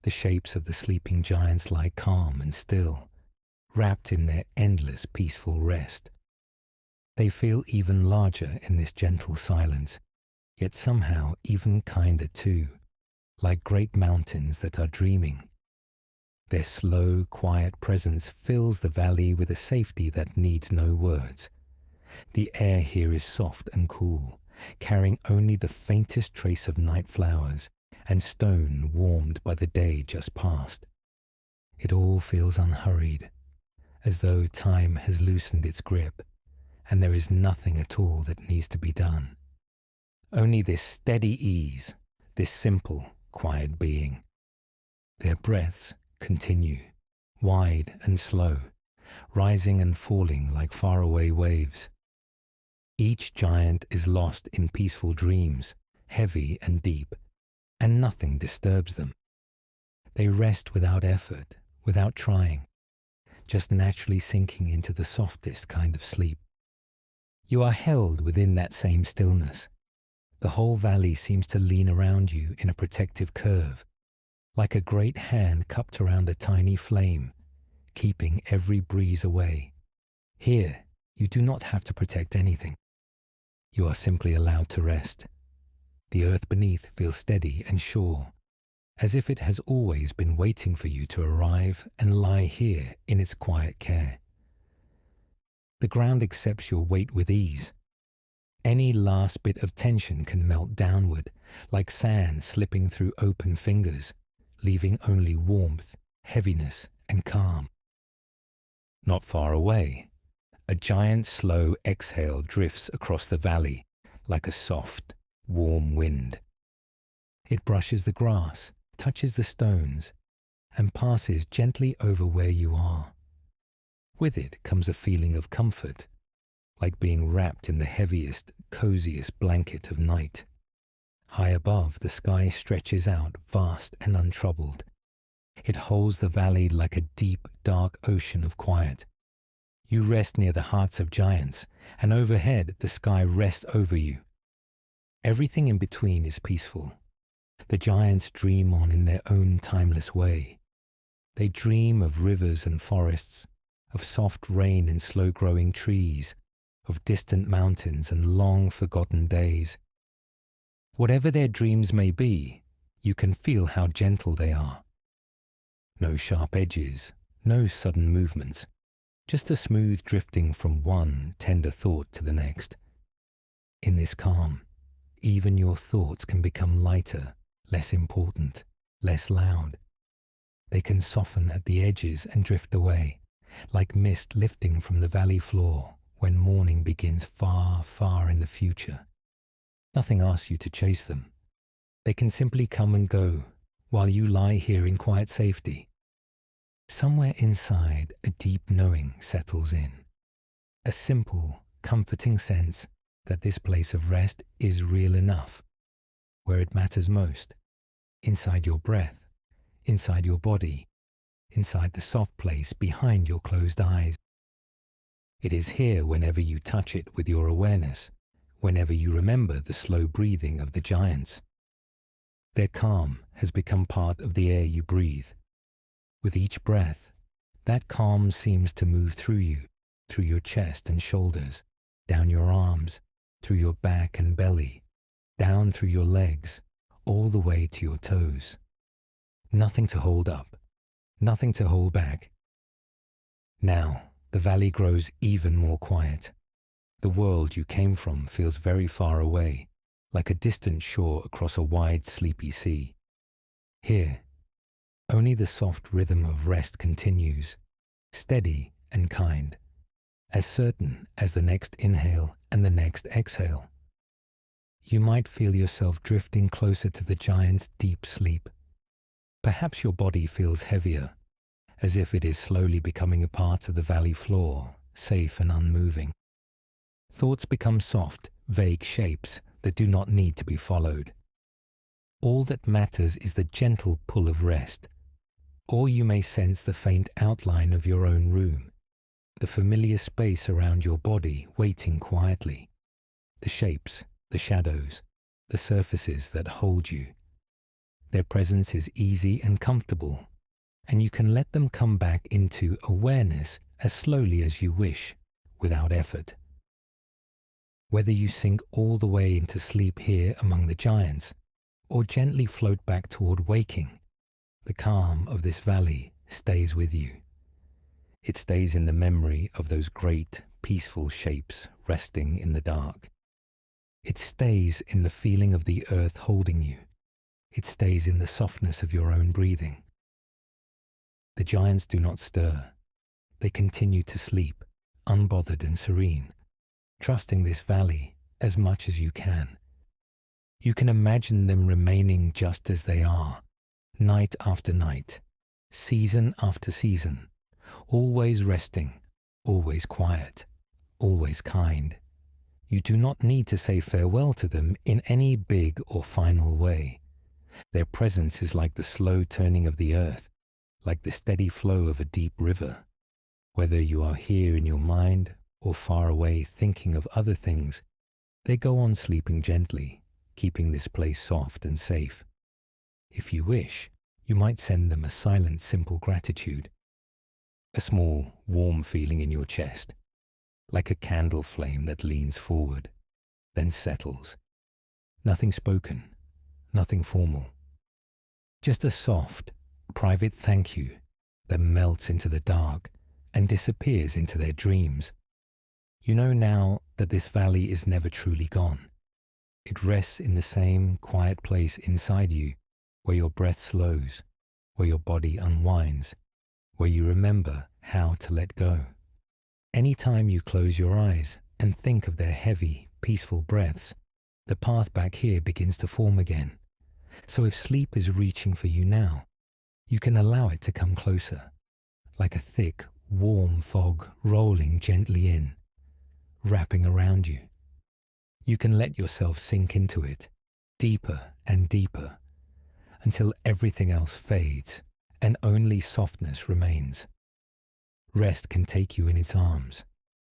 the shapes of the sleeping giants lie calm and still, wrapped in their endless peaceful rest. They feel even larger in this gentle silence, yet somehow even kinder too, like great mountains that are dreaming. Their slow, quiet presence fills the valley with a safety that needs no words. The air here is soft and cool, carrying only the faintest trace of night flowers and stone warmed by the day just past. It all feels unhurried, as though time has loosened its grip, and there is nothing at all that needs to be done. Only this steady ease, this simple, quiet being. Their breaths continue, wide and slow, rising and falling like faraway waves. Each giant is lost in peaceful dreams, heavy and deep, and nothing disturbs them. They rest without effort, without trying, just naturally sinking into the softest kind of sleep. You are held within that same stillness. The whole valley seems to lean around you in a protective curve, like a great hand cupped around a tiny flame, keeping every breeze away. Here, you do not have to protect anything. You are simply allowed to rest. The earth beneath feels steady and sure, as if it has always been waiting for you to arrive and lie here in its quiet care. The ground accepts your weight with ease. Any last bit of tension can melt downward, like sand slipping through open fingers, leaving only warmth, heaviness, and calm. Not far away, a giant slow exhale drifts across the valley like a soft, warm wind. It brushes the grass, touches the stones, and passes gently over where you are. With it comes a feeling of comfort, like being wrapped in the heaviest, coziest blanket of night. High above, the sky stretches out vast and untroubled. It holds the valley like a deep, dark ocean of quiet. You rest near the hearts of giants, and overhead the sky rests over you. Everything in between is peaceful. The giants dream on in their own timeless way. They dream of rivers and forests, of soft rain and slow-growing trees, of distant mountains and long-forgotten days. Whatever their dreams may be, you can feel how gentle they are. No sharp edges, no sudden movements, just a smooth drifting from one tender thought to the next. In this calm, even your thoughts can become lighter, less important, less loud. They can soften at the edges and drift away, like mist lifting from the valley floor when morning begins far, far in the future. Nothing asks you to chase them. They can simply come and go while you lie here in quiet safety. Somewhere inside, a deep knowing settles in. A simple, comforting sense that this place of rest is real enough, where it matters most, inside your breath, inside your body, inside the soft place behind your closed eyes. It is here whenever you touch it with your awareness, whenever you remember the slow breathing of the giants. Their calm has become part of the air you breathe. With each breath, that calm seems to move through you, through your chest and shoulders, down your arms, through your back and belly, down through your legs, all the way to your toes. Nothing to hold up, nothing to hold back. Now, the valley grows even more quiet. The world you came from feels very far away, like a distant shore across a wide, sleepy sea. Here, only the soft rhythm of rest continues, steady and kind, as certain as the next inhale and the next exhale. You might feel yourself drifting closer to the giant's deep sleep. Perhaps your body feels heavier, as if it is slowly becoming a part of the valley floor, safe and unmoving. Thoughts become soft, vague shapes that do not need to be followed. All that matters is the gentle pull of rest, or you may sense the faint outline of your own room, the familiar space around your body waiting quietly, the shapes, the shadows, the surfaces that hold you. Their presence is easy and comfortable, and you can let them come back into awareness as slowly as you wish, without effort. Whether you sink all the way into sleep here among the giants, or gently float back toward waking, the calm of this valley stays with you. It stays in the memory of those great, peaceful shapes resting in the dark. It stays in the feeling of the earth holding you. It stays in the softness of your own breathing. The giants do not stir. They continue to sleep, unbothered and serene, trusting this valley as much as you can. You can imagine them remaining just as they are, night after night, season after season, always resting, always quiet, always kind. You do not need to say farewell to them in any big or final way. Their presence is like the slow turning of the earth, like the steady flow of a deep river. Whether you are here in your mind or far away thinking of other things, they go on sleeping gently, keeping this place soft and safe. If you wish, you might send them a silent, simple gratitude, a small, warm feeling in your chest, like a candle flame that leans forward, then settles. Nothing spoken, nothing formal. Just a soft, private thank you that melts into the dark and disappears into their dreams. You know now that this valley is never truly gone. It rests in the same quiet place inside you, where your breath slows, where your body unwinds, where you remember how to let go. Anytime you close your eyes and think of their heavy, peaceful breaths, the path back here begins to form again. So if sleep is reaching for you now, you can allow it to come closer, like a thick, warm fog rolling gently in, wrapping around you. You can let yourself sink into it, deeper and deeper, until everything else fades and only softness remains. Rest can take you in its arms,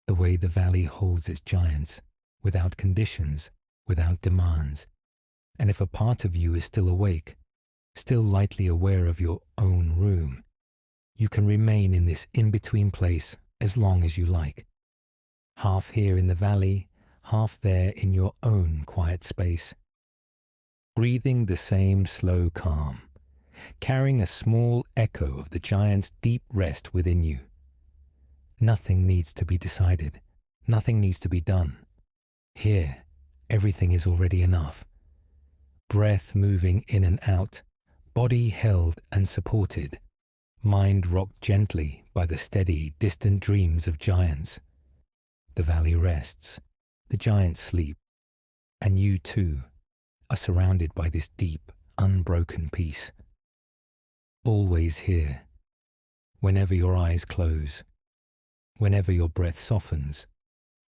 the way the valley holds its giants, without conditions, without demands. And if a part of you is still awake, still lightly aware of your own room, you can remain in this in-between place as long as you like. Half here in the valley, half there in your own quiet space. Breathing the same slow calm, carrying a small echo of the giant's deep rest within you. Nothing needs to be decided. Nothing needs to be done. Here, everything is already enough. Breath moving in and out, body held and supported, mind rocked gently by the steady, distant dreams of giants. The valley rests, the giants sleep, and you too are surrounded by this deep, unbroken peace. Always here, whenever your eyes close, whenever your breath softens,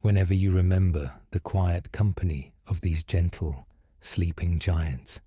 whenever you remember the quiet company of these gentle, sleeping giants.